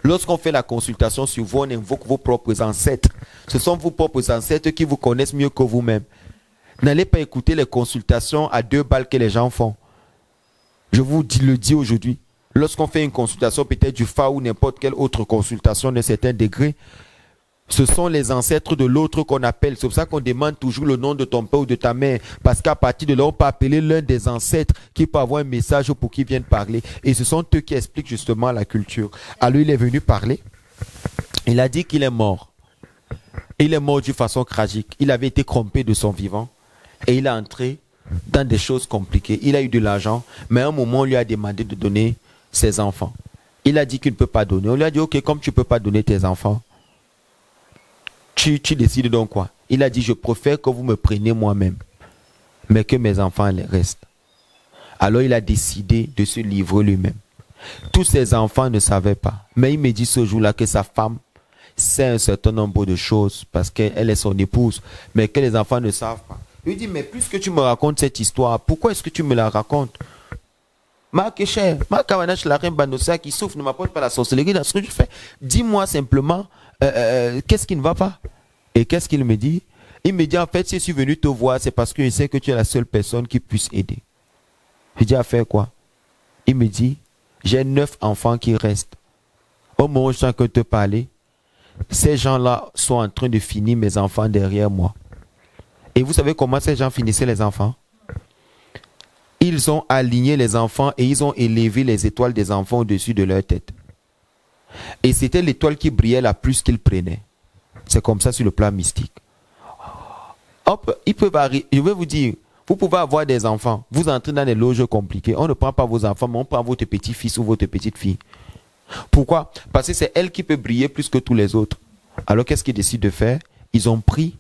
Lorsqu'on fait la consultation sur vous, on invoque vos propres ancêtres. Ce sont vos propres ancêtres qui vous connaissent mieux que vous-même. N'allez pas écouter les consultations à 2 balles que les gens font. Je vous le dis aujourd'hui. Lorsqu'on fait une consultation, peut-être du FA ou n'importe quelle autre consultation d'un certain degré, ce sont les ancêtres de l'autre qu'on appelle. C'est pour ça qu'on demande toujours le nom de ton père ou de ta mère. Parce qu'à partir de là, on peut appeler l'un des ancêtres qui peut avoir un message pour qu'il vienne parler. Et ce sont eux qui expliquent justement la culture. Alors il est venu parler. Il a dit qu'il est mort. Il est mort d'une façon tragique. Il avait été trompé de son vivant. Et il est entré dans des choses compliquées. Il a eu de l'argent. Mais à un moment, on lui a demandé de donner ses enfants. Il a dit qu'il ne peut pas donner. On lui a dit, ok, comme tu ne peux pas donner tes enfants, tu décides donc quoi? Il a dit, je préfère que vous me preniez moi-même, mais que mes enfants les restent. Alors il a décidé de se livrer lui-même. Tous ses enfants ne savaient pas. Mais il me dit ce jour-là que sa femme sait un certain nombre de choses parce qu'elle est son épouse, mais que les enfants ne savent pas. Il lui dit, mais puisque tu me racontes cette histoire, pourquoi est-ce que tu me la racontes? Ma cher, ma kawanash la reine Banosa qui souffre ne m'apporte pas la sorcellerie dans ce que je fais. Dis-moi simplement, qu'est-ce qui ne va pas? Et qu'est-ce qu'il me dit? Il me dit, en fait, si je suis venu te voir, c'est parce que je sais que tu es la seule personne qui puisse aider. Je dis, à faire quoi? Il me dit, j'ai 9 enfants qui restent. Au moment où je suis en train de te parler, ces gens-là sont en train de finir mes enfants derrière moi. Et vous savez comment ces gens finissaient les enfants? Ils ont aligné les enfants et ils ont élevé les étoiles des enfants au-dessus de leur tête. Et c'était l'étoile qui brillait la plus qu'ils prenaient. C'est comme ça sur le plan mystique. Hop, ils peuvent arriver. Je vais vous dire, vous pouvez avoir des enfants. Vous entrez dans des loges compliquées. On ne prend pas vos enfants, mais on prend votre petit-fils ou votre petite-fille. Pourquoi? Parce que c'est elle qui peut briller plus que tous les autres. Alors qu'est-ce qu'ils décident de faire? Ils ont pris.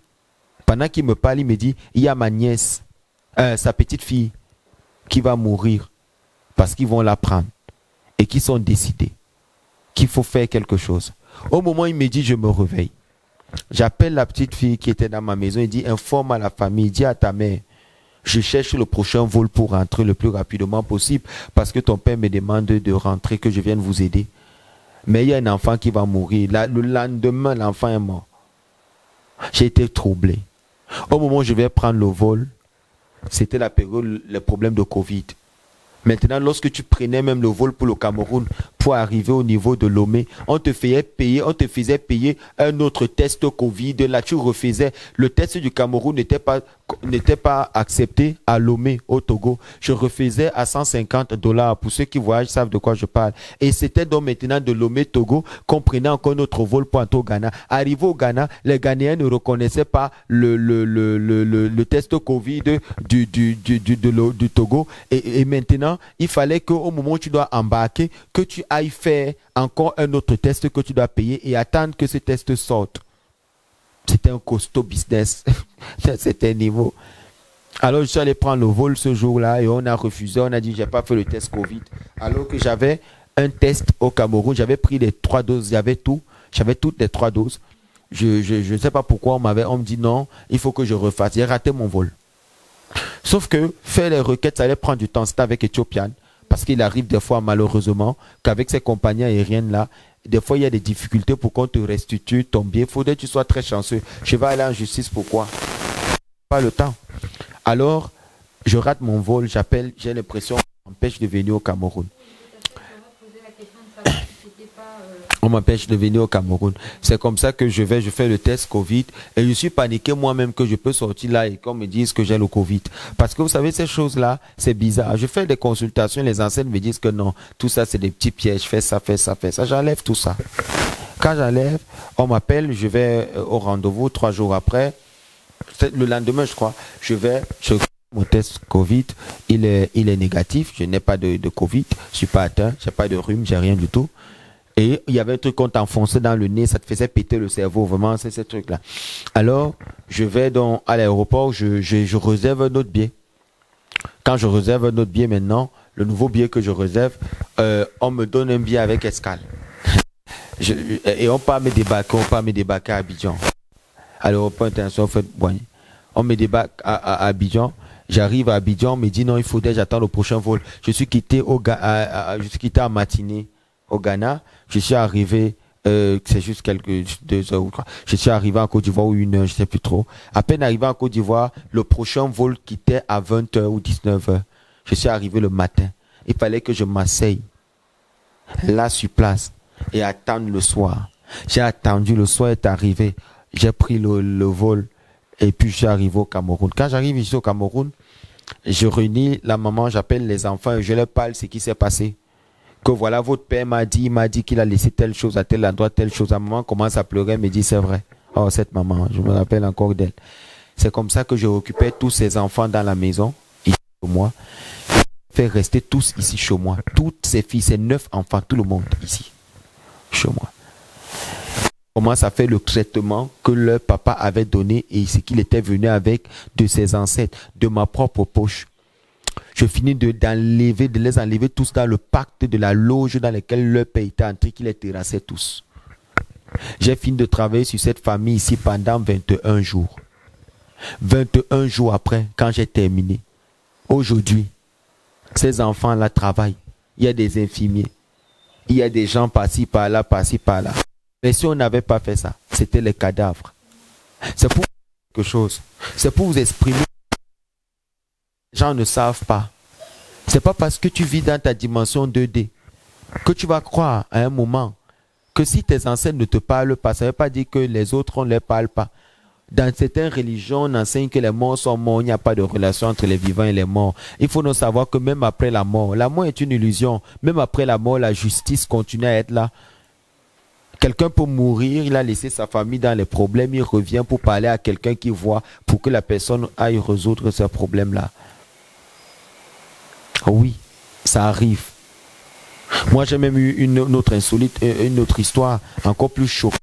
Pendant qu'il me parle, il me dit, il y a ma nièce, sa petite-fille, qui va mourir parce qu'ils vont la prendre et qui sont décidés qu'il faut faire quelque chose. Au moment où il me dit, je me réveille. J'appelle la petite fille qui était dans ma maison et dit, informe à la famille, dis à ta mère, je cherche le prochain vol pour rentrer le plus rapidement possible parce que ton père me demande de rentrer, que je vienne vous aider. Mais il y a un enfant qui va mourir. Le lendemain, l'enfant est mort. J'ai été troublé. Au moment où je vais prendre le vol, c'était la période, le problème de Covid. Maintenant, lorsque tu prenais même le vol pour le Cameroun, pour arriver au niveau de Lomé, on te faisait payer un autre test Covid. Là, tu refaisais. Le test du Cameroun n'était pas accepté à Lomé, au Togo. Je refaisais à $150. Pour ceux qui voyagent savent de quoi je parle. Et c'était donc maintenant de Lomé, Togo, qu'on prenait encore notre vol pour entrer au Ghana. Arrivé au Ghana, les Ghanéens ne reconnaissaient pas le test Covid du Togo. Et maintenant, il fallait qu'au moment où tu dois embarquer, que tu ailles faire encore un autre test que tu dois payer et attendre que ce test sorte. C'était un costaud business à certain niveau. Alors je suis allé prendre le vol ce jour-là et on a refusé. On a dit, j'ai pas fait le test Covid. Alors que j'avais un test au Cameroun, j'avais pris les 3 doses, j'avais toutes les 3 doses. Je ne sais pas pourquoi on me dit non, il faut que je refasse. J'ai raté mon vol. Sauf que faire les requêtes, ça allait prendre du temps. C'était avec Ethiopian. Parce qu'il arrive des fois, malheureusement, qu'avec ces compagnies aériennes-là, des fois, il y a des difficultés pour qu'on te restitue ton bien. Il faudrait que tu sois très chanceux. Je vais aller en justice. Pourquoi? Pas le temps. Alors, je rate mon vol. J'appelle. J'ai l'impression qu'on m'empêche de venir au Cameroun. On m'empêche de venir au Cameroun. C'est comme ça que je fais le test Covid et je suis paniqué moi-même que je peux sortir là et qu'on me dise que j'ai le Covid. Parce que vous savez, ces choses-là, c'est bizarre. Je fais des consultations, les anciennes me disent que non, tout ça c'est des petits pièges, fais ça. J'enlève tout ça. Quand j'enlève, on m'appelle, je vais au rendez-vous 3 jours après. Le lendemain, je crois, mon test Covid, il est négatif, je n'ai pas de Covid, je ne suis pas atteint, je n'ai pas de rhume, j'ai rien du tout. Et il y avait un truc qu'on t'enfonçait dans le nez, ça te faisait péter le cerveau, vraiment, c'est ce truc-là. Alors, je vais à l'aéroport, je réserve un autre billet. Quand je réserve un autre billet maintenant, le nouveau billet que je réserve, on me donne un billet avec escale. Et on part me débarquer à Abidjan. À l'aéroport international, on me débarque à Abidjan. J'arrive à Abidjan, on me dit non, il faudrait que j'attende le prochain vol. Je suis quitté à matinée au Ghana. Je suis arrivé, c'est juste quelques 2 heures ou 3. Je suis arrivé en Côte d'Ivoire ou 1 heure, je ne sais plus trop. À peine arrivé en Côte d'Ivoire, le prochain vol quittait à 20 heures ou 19 heures. Je suis arrivé le matin. Il fallait que je m'asseye là sur place et attendre le soir. J'ai attendu, le soir est arrivé. J'ai pris le vol et puis je suis arrivé au Cameroun. Quand j'arrive ici au Cameroun, je réunis la maman, j'appelle les enfants et je leur parle ce qui s'est passé. Que voilà, votre père m'a dit qu'il a laissé telle chose à tel endroit, telle chose. La maman commence à pleurer, me dit c'est vrai. Oh, cette maman, je me rappelle encore d'elle. C'est comme ça que je occupais tous ces enfants dans la maison, ici chez moi. Je fais rester tous ici chez moi. Toutes ces filles, ces 9 enfants, tout le monde ici, chez moi. Commence à faire le traitement que leur papa avait donné et ce qu'il était venu avec de ses ancêtres, de ma propre poche. Je finis de les enlever tous dans le pacte de la loge dans lequel leur père était entré, qu'il les terrassait tous. J'ai fini de travailler sur cette famille ici pendant 21 jours. 21 jours après, quand j'ai terminé, aujourd'hui, ces enfants-là travaillent. Il y a des infirmiers. Il y a des gens par-ci, par-là, par-ci, par-là. Mais si on n'avait pas fait ça, c'était les cadavres. C'est pour quelque chose. C'est pour vous exprimer. Les gens ne savent pas. C'est pas parce que tu vis dans ta dimension 2D que tu vas croire à un moment que si tes ancêtres ne te parlent pas, ça ne veut pas dire que les autres ne les parlent pas. Dans certaines religions, on enseigne que les morts sont morts, il n'y a pas de relation entre les vivants et les morts. Il faut nous savoir que même après la mort est une illusion. Même après la mort, la justice continue à être là. Quelqu'un peut mourir, il a laissé sa famille dans les problèmes, il revient pour parler à quelqu'un qui voit, pour que la personne aille résoudre ce problème-là. Oui, ça arrive. Moi, j'ai même eu une autre insolite, une autre histoire, encore plus choquante.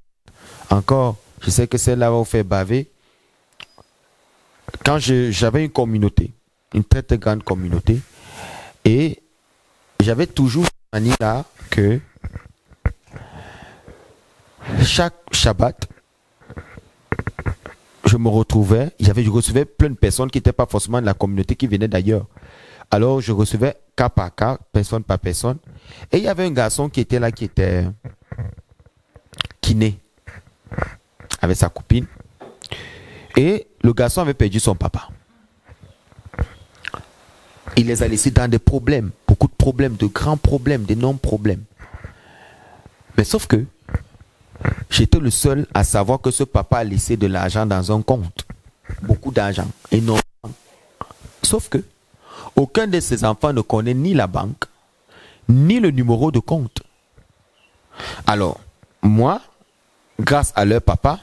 Encore, je sais que celle-là va vous faire baver. Quand j'avais une communauté, une très très grande communauté, et j'avais toujours cette manie-là que chaque Shabbat, je recevais plein de personnes qui n'étaient pas forcément de la communauté, qui venaient d'ailleurs. Alors, je recevais cas par cas, personne par personne. Et il y avait un garçon qui était là, qui était kiné, avec sa copine. Et le garçon avait perdu son papa. Il les a laissés dans des problèmes, beaucoup de problèmes, de grands problèmes, d'énormes problèmes. Mais sauf que, j'étais le seul à savoir que ce papa a laissé de l'argent dans un compte. Beaucoup d'argent, énormément. Sauf que, aucun de ses enfants ne connaît ni la banque, ni le numéro de compte. Alors, moi, grâce à leur papa,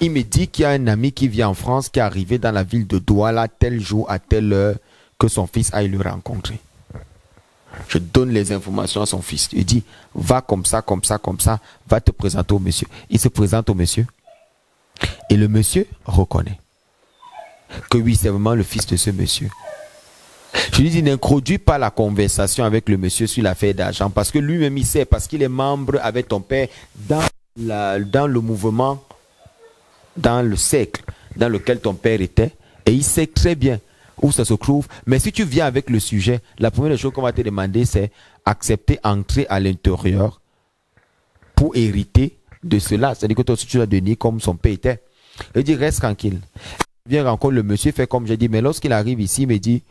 il me dit qu'il y a un ami qui vit en France, qui est arrivé dans la ville de Douala tel jour, à telle heure, que son fils aille le rencontrer. Je donne les informations à son fils. Il dit, va comme ça, comme ça, comme ça, va te présenter au monsieur. Il se présente au monsieur. Et le monsieur reconnaît que oui, c'est vraiment le fils de ce monsieur. Je lui dis, n'introduis pas la conversation avec le monsieur sur l'affaire d'argent, parce que lui-même, il sait, parce qu'il est membre avec ton père dans le mouvement, dans le cercle dans lequel ton père était, et il sait très bien où ça se trouve. Mais si tu viens avec le sujet, la première chose qu'on va te demander, c'est accepter entrer à l'intérieur pour hériter de cela. C'est-à-dire que toi aussi, tu dois devenir comme son père était. Il dit, reste tranquille. Il vient encore, le monsieur fait comme j'ai dit, mais lorsqu'il arrive ici, il me dit,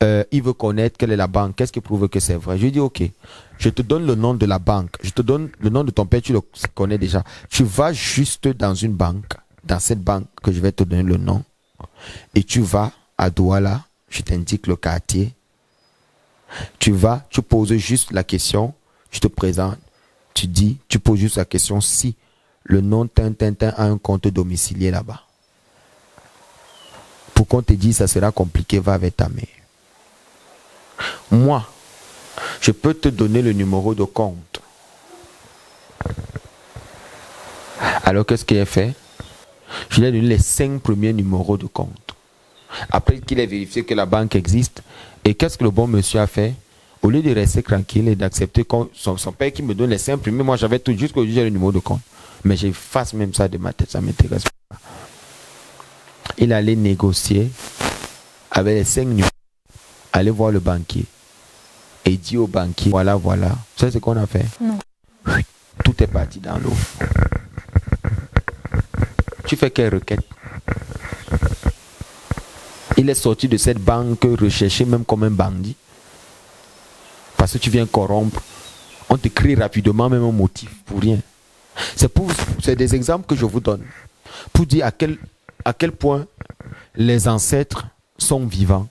il veut connaître quelle est la banque, qu'est-ce qui prouve que c'est vrai. Je lui dis, ok, je te donne le nom de la banque, je te donne le nom de ton père, tu le connais déjà. Tu vas juste dans une banque, dans cette banque que je vais te donner le nom, et tu vas à Douala, je t'indique le quartier. Tu vas, tu poses juste la question, je te présente, tu poses juste la question si le nom Tintin a un compte domicilié là-bas. Pour qu'on te dise ça sera compliqué, va avec ta mère. Moi, je peux te donner le numéro de compte. Alors qu'est-ce qu'il a fait? Je lui ai donné les 5 premiers numéros de compte. Après qu'il ait vérifié que la banque existe, Et qu'est-ce que le bon monsieur a fait? Au lieu de rester tranquille et d'accepter son père qui me donne les 5 premiers, moi j'avais tout jusqu'au j'ai le numéro de compte. Mais j'efface même ça de ma tête, ça ne m'intéresse pas. Il allait négocier avec les 5 numéros, aller voir le banquier et dire au banquier, voilà, voilà. Vous savez ce qu'on a fait? Non. Tout est parti dans l'eau. Tu fais quelle requête? Il est sorti de cette banque recherché même comme un bandit. Parce que tu viens corrompre. On te crée rapidement même un motif pour rien. C'est des exemples que je vous donne. Pour dire à quel point les ancêtres sont vivants.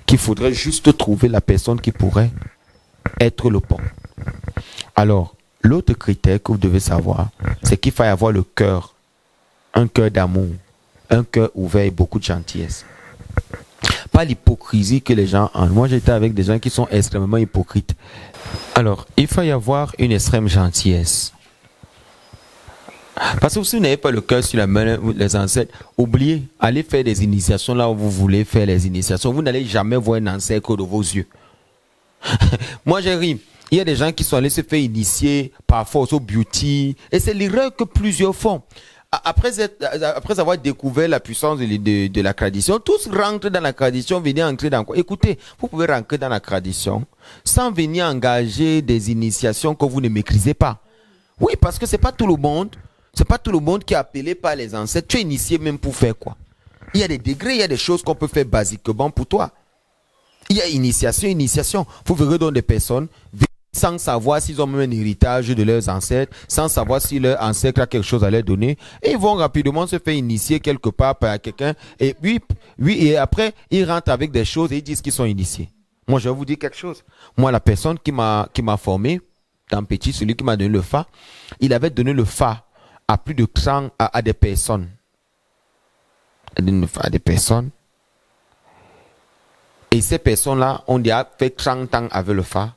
Qu'il faudrait juste trouver la personne qui pourrait être le pont. Alors, l'autre critère que vous devez savoir, c'est qu'il faut avoir le cœur. Un cœur d'amour. Un cœur ouvert et beaucoup de gentillesse. Pas l'hypocrisie que les gens ont. Moi, j'étais avec des gens qui sont extrêmement hypocrites. Alors, il faut y avoir une extrême gentillesse. Parce que si vous n'avez pas le cœur sur la main, les ancêtres, oubliez, allez faire des initiations là où vous voulez faire les initiations. Vous n'allez jamais voir un ancêtre de vos yeux. Moi, j'ai ri. Il y a des gens qui sont allés se faire initier par force au beauty. Et c'est l'erreur que plusieurs font. Après avoir découvert la puissance de la tradition, tous rentrent dans la tradition, venez entrer dans quoi? Écoutez, vous pouvez rentrer dans la tradition sans venir engager des initiations que vous ne maîtrisez pas. Oui, parce que c'est pas tout le monde qui est appelé par les ancêtres. Tu es initié même pour faire quoi? Il y a des degrés, il y a des choses qu'on peut faire basiquement pour toi. Il y a initiation. Vous verrez donc des personnes sans savoir s'ils ont même un héritage de leurs ancêtres, sans savoir si leur ancêtre a quelque chose à leur donner, et ils vont rapidement se faire initier quelque part par quelqu'un, et puis, et après, ils rentrent avec des choses et ils disent qu'ils sont initiés. Moi, je vais vous dire quelque chose. Moi, la personne qui m'a formé, dans petit, celui qui m'a donné le Fa, il avait donné le Fa à plus de 30 à des personnes. À des personnes. Et ces personnes-là ont déjà fait 30 ans avec le Fa.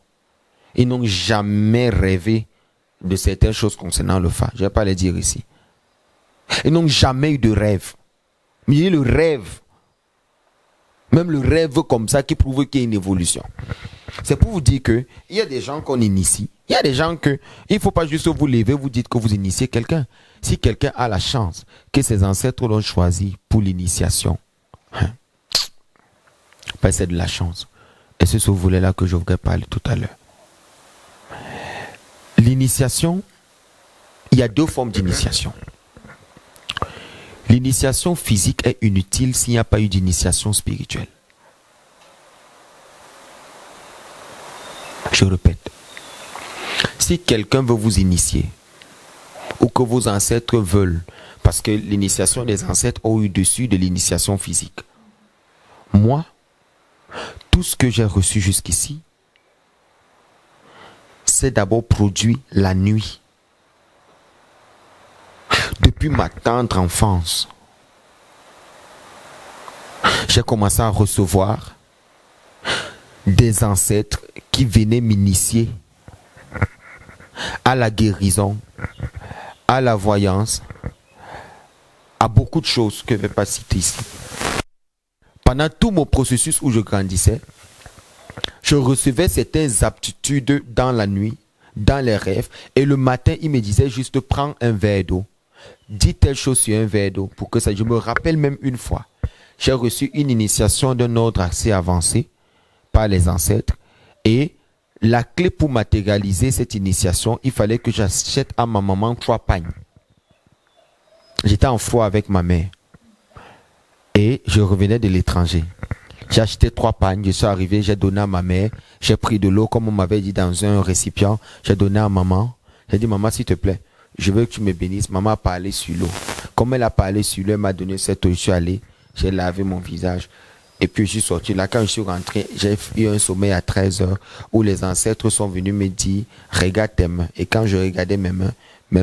Ils n'ont jamais rêvé de certaines choses concernant le Fa. Je ne vais pas les dire ici. Ils n'ont jamais eu de rêve. Mais il y a le rêve. Même le rêve comme ça qui prouve qu'il y a une évolution. C'est pour vous dire qu'il y a des gens qu'on initie. Il y a des gens que il ne faut pas juste vous lever, vous dites que vous initiez quelqu'un. Si quelqu'un a la chance que ses ancêtres l'ont choisi pour l'initiation, c'est de la chance. Et c'est ce volet-là que je voudrais parler tout à l'heure. L'initiation, il y a 2 formes d'initiation. L'initiation physique est inutile s'il n'y a pas eu d'initiation spirituelle. Je répète. Si quelqu'un veut vous initier, ou que vos ancêtres veulent, parce que l'initiation des ancêtres ont eu dessus de l'initiation physique. Moi, tout ce que j'ai reçu jusqu'ici, c'est d'abord produit la nuit. Depuis ma tendre enfance, j'ai commencé à recevoir des ancêtres qui venaient m'initier à la guérison, à la voyance, à beaucoup de choses que je ne vais pas citer ici. Pendant tout mon processus où je grandissais, je recevais certaines aptitudes dans la nuit, dans les rêves, et le matin, il me disait juste prends un verre d'eau, dis telle chose sur un verre d'eau, pour que ça. Je me rappelle même une fois, j'ai reçu une initiation d'un ordre assez avancé par les ancêtres, et la clé pour matérialiser cette initiation, il fallait que j'achète à ma maman 3 pagnes. J'étais en froid avec ma mère, et je revenais de l'étranger. J'ai acheté 3 pagnes, je suis arrivé, j'ai donné à ma mère, j'ai pris de l'eau comme on m'avait dit dans un récipient, j'ai donné à maman. J'ai dit maman s'il te plaît, je veux que tu me bénisses. Maman a parlé sur l'eau. Comme elle a parlé sur l'eau, elle m'a donné cette eau, je suis allé, j'ai lavé mon visage. Et puis je suis sorti là, quand je suis rentré, j'ai eu un sommeil à 13 heures où les ancêtres sont venus me dire regarde tes mains. Et quand je regardais mes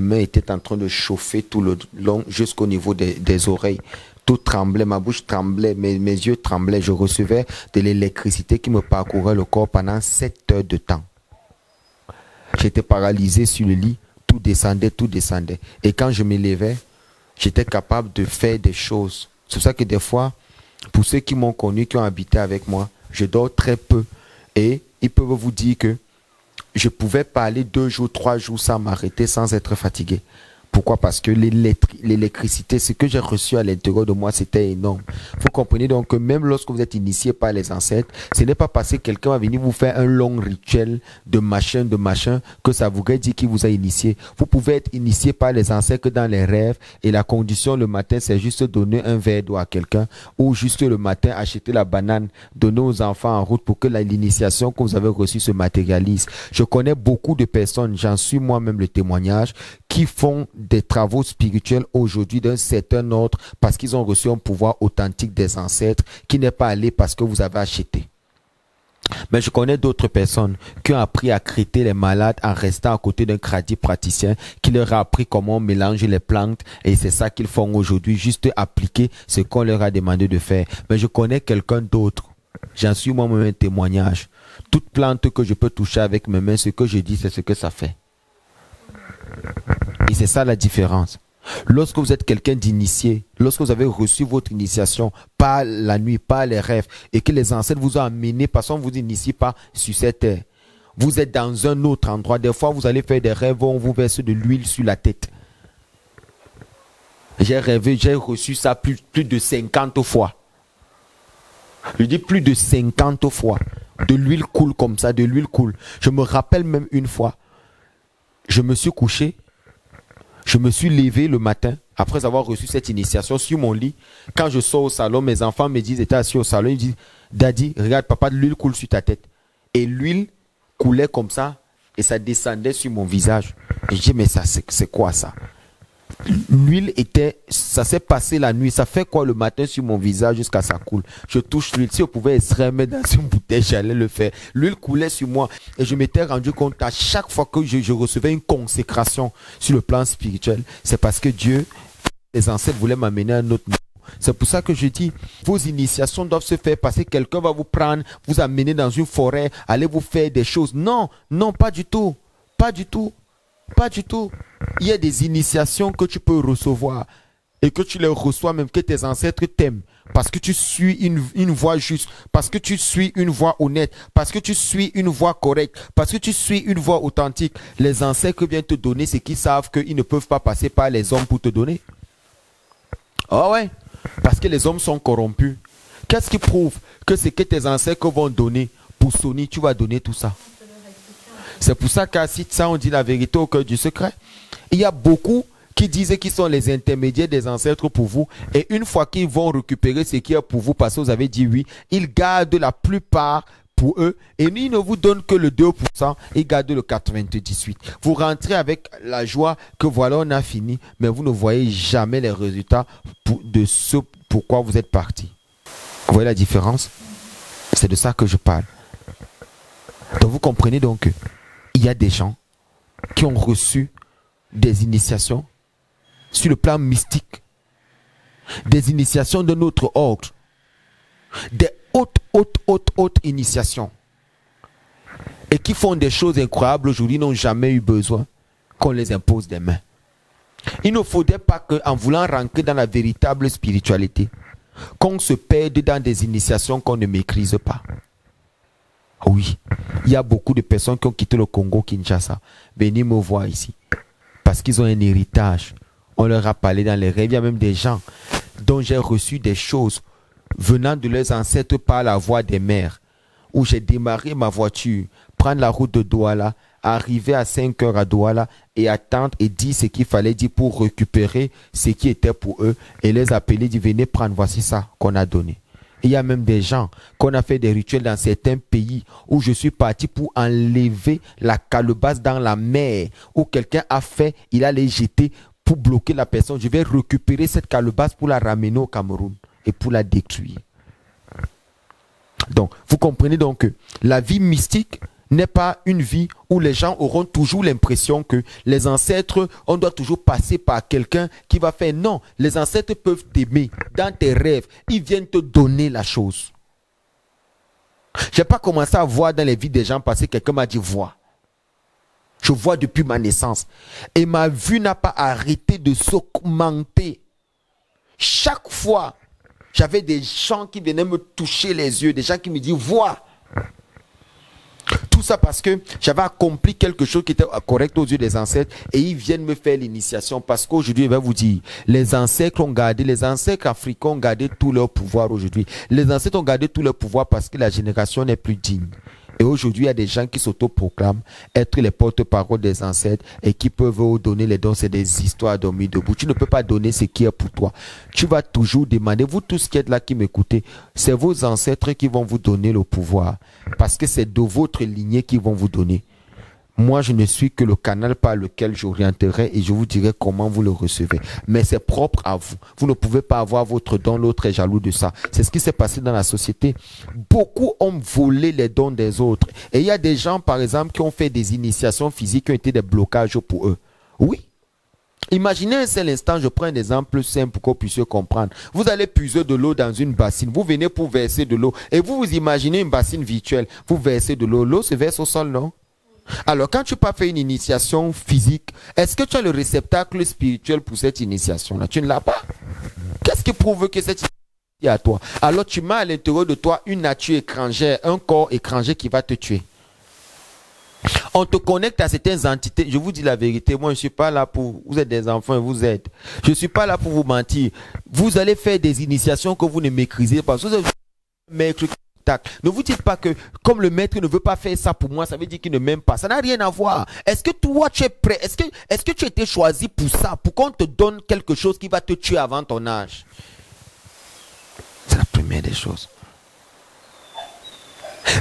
mains étaient en train de chauffer tout le long jusqu'au niveau des oreilles. Tout tremblait, ma bouche tremblait, mes yeux tremblaient. Je recevais de l'électricité qui me parcourait le corps pendant 7 heures de temps. J'étais paralysé sur le lit, tout descendait, tout descendait. Et quand je me levais, j'étais capable de faire des choses. C'est pour ça que des fois, pour ceux qui m'ont connu, qui ont habité avec moi, je dors très peu. Et ils peuvent vous dire que je pouvais parler 2 jours, 3 jours sans m'arrêter, sans être fatigué. Pourquoi? Parce que l'électricité, ce que j'ai reçu à l'intérieur de moi, c'était énorme. Vous comprenez donc que même lorsque vous êtes initié par les ancêtres, ce n'est pas parce que quelqu'un va venir vous faire un long rituel de machin, que ça voudrait dire qu'il vous a initié. Vous pouvez être initié par les ancêtres dans les rêves et la condition le matin, c'est juste donner un verre d'eau à quelqu'un ou juste le matin acheter la banane, donner aux enfants en route pour que l'initiation que vous avez reçue se matérialise. Je connais beaucoup de personnes, j'en suis moi-même le témoignage, qui font des travaux spirituels aujourd'hui d'un certain ordre parce qu'ils ont reçu un pouvoir authentique des ancêtres qui n'est pas allé parce que vous avez acheté. Mais je connais d'autres personnes qui ont appris à traiter les malades en restant à côté d'un tradit praticien qui leur a appris comment mélanger les plantes et c'est ça qu'ils font aujourd'hui, juste appliquer ce qu'on leur a demandé de faire. Mais je connais quelqu'un d'autre, j'en suis moi-même un témoignage. Toute plante que je peux toucher avec mes mains, ce que je dis, c'est ce que ça fait. Et c'est ça la différence. Lorsque vous êtes quelqu'un d'initié, lorsque vous avez reçu votre initiation par la nuit, par les rêves, et que les ancêtres vous ont amené, parce qu'on ne vous initie pas sur cette terre. Vous êtes dans un autre endroit. Des fois, vous allez faire des rêves où on vous verse de l'huile sur la tête. J'ai rêvé, j'ai reçu ça plus de 50 fois. Je dis plus de 50 fois. De l'huile coule comme ça, de l'huile coule. Je me rappelle même une fois, je me suis couché, je me suis levé le matin, après avoir reçu cette initiation sur mon lit. Quand je sors au salon, mes enfants me disent, étaient assis au salon, ils disent, Daddy, regarde papa, de l'huile coule sur ta tête. Et l'huile coulait comme ça, et ça descendait sur mon visage. Et je dis, mais ça, c'est quoi ça? L'huile était, ça s'est passé la nuit, ça fait quoi le matin sur mon visage jusqu'à ça coule. Je touche l'huile, si on pouvait extraire dans une bouteille, j'allais le faire. L'huile coulait sur moi et je m'étais rendu compte à chaque fois que je recevais une consécration sur le plan spirituel, c'est parce que Dieu, les ancêtres voulaient m'amener à un autre niveau. C'est pour ça que je dis, vos initiations doivent se faire parce que quelqu'un va vous prendre, vous amener dans une forêt, aller vous faire des choses. Non, non, pas du tout, pas du tout. Pas du tout. Il y a des initiations que tu peux recevoir et que tu les reçois même que tes ancêtres t'aiment parce que tu suis une voie juste, parce que tu suis une voie honnête, parce que tu suis une voie correcte, parce que tu suis une voie authentique. Les ancêtres viennent te donner ce qu'ils savent qu'ils ne peuvent pas passer par les hommes pour te donner. Ah ouais, parce que les hommes sont corrompus. Qu'est-ce qui prouve que ce que tes ancêtres vont donner pour Sony, tu vas donner tout ça? C'est pour ça qu'à ça, on dit la vérité au cœur du secret. Il y a beaucoup qui disent qu'ils sont les intermédiaires des ancêtres pour vous. Et une fois qu'ils vont récupérer ce qui est pour vous, parce que vous avez dit oui, ils gardent la plupart pour eux. Et ils ne vous donnent que le 2%, ils gardent le 98%. Vous rentrez avec la joie que voilà, on a fini. Mais vous ne voyez jamais les résultats de ce pourquoi vous êtes parti. Vous voyez la différence? C'est de ça que je parle. Donc vous comprenez donc que il y a des gens qui ont reçu des initiations sur le plan mystique, des initiations de notre ordre, des hautes initiations, et qui font des choses incroyables aujourd'hui, n'ont jamais eu besoin qu'on les impose des mains. Il ne faudrait pas qu'en voulant rentrer dans la véritable spiritualité, qu'on se perde dans des initiations qu'on ne maîtrise pas. Oui, il y a beaucoup de personnes qui ont quitté le Congo, Kinshasa, venir me voir ici. Parce qu'ils ont un héritage. On leur a parlé dans les rêves. Il y a même des gens dont j'ai reçu des choses venant de leurs ancêtres par la voie des mers. Où j'ai démarré ma voiture, prendre la route de Douala, arriver à 5 heures à Douala et attendre et dire ce qu'il fallait dire pour récupérer ce qui était pour eux. Et les appeler, dire venez prendre, voici ça qu'on a donné. Il y a même des gens qu'on a fait des rituels dans certains pays où je suis parti pour enlever la calebasse dans la mer, où quelqu'un a fait, il a les jeter pour bloquer la personne. Je vais récupérer cette calebasse pour la ramener au Cameroun et pour la détruire. Donc, vous comprenez donc que la vie mystique n'est pas une vie où les gens auront toujours l'impression que les ancêtres, on doit toujours passer par quelqu'un qui va faire. Non, les ancêtres peuvent t'aimer. Dans tes rêves, ils viennent te donner la chose. Je n'ai pas commencé à voir dans les vies des gens passer, quelqu'un m'a dit vois. Je vois depuis ma naissance. Et ma vue n'a pas arrêté de s'augmenter. Chaque fois J'avais des gens qui venaient me toucher les yeux, des gens qui me disaient, vois. Tout ça parce que j'avais accompli quelque chose qui était correct aux yeux des ancêtres et ils viennent me faire l'initiation parce qu'aujourd'hui, je vais vous dire, les ancêtres africains ont gardé tout leur pouvoir aujourd'hui. Les ancêtres ont gardé tout leur pouvoir parce que la génération n'est plus digne. Et aujourd'hui, il y a des gens qui s'autoproclament être les porte-parole des ancêtres et qui peuvent vous donner les dons. C'est des histoires dormies debout. Tu ne peux pas donner ce qui est pour toi. Tu vas toujours demander, vous tous qui êtes là, qui m'écoutez, c'est vos ancêtres qui vont vous donner le pouvoir. Parce que c'est de votre lignée qu'ils vont vous donner. Moi, je ne suis que le canal par lequel j'orienterai et je vous dirai comment vous le recevez. Mais c'est propre à vous. Vous ne pouvez pas avoir votre don, l'autre est jaloux de ça. C'est ce qui s'est passé dans la société. Beaucoup ont volé les dons des autres. Et il y a des gens, par exemple, qui ont fait des initiations physiques qui ont été des blocages pour eux. Oui. Imaginez un seul instant, je prends un exemple simple pour que vous puissiez comprendre. Vous allez puiser de l'eau dans une bassine. Vous venez pour verser de l'eau. Et vous vous imaginez une bassine virtuelle. Vous versez de l'eau. L'eau se verse au sol, non? Alors, quand tu n'as pas fait une initiation physique, est-ce que tu as le réceptacle spirituel pour cette initiation-là? Tu ne l'as pas. Qu'est-ce qui prouve que cette initiation est à toi? Alors, tu mets à l'intérieur de toi une nature étrangère, un corps étranger qui va te tuer. On te connecte à certaines entités. Je vous dis la vérité, moi je ne suis pas là pour... Vous êtes des enfants et vous êtes. Je ne suis pas là pour vous mentir. Vous allez faire des initiations que vous ne maîtrisez pas. Vous êtes maître. Ne vous dites pas que comme le maître ne veut pas faire ça pour moi, ça veut dire qu'il ne m'aime pas. Ça n'a rien à voir. Est-ce que toi tu es prêt? Est-ce que tu as été choisi pour ça? Pour qu'on te donne quelque chose qui va te tuer avant ton âge? C'est la première des choses.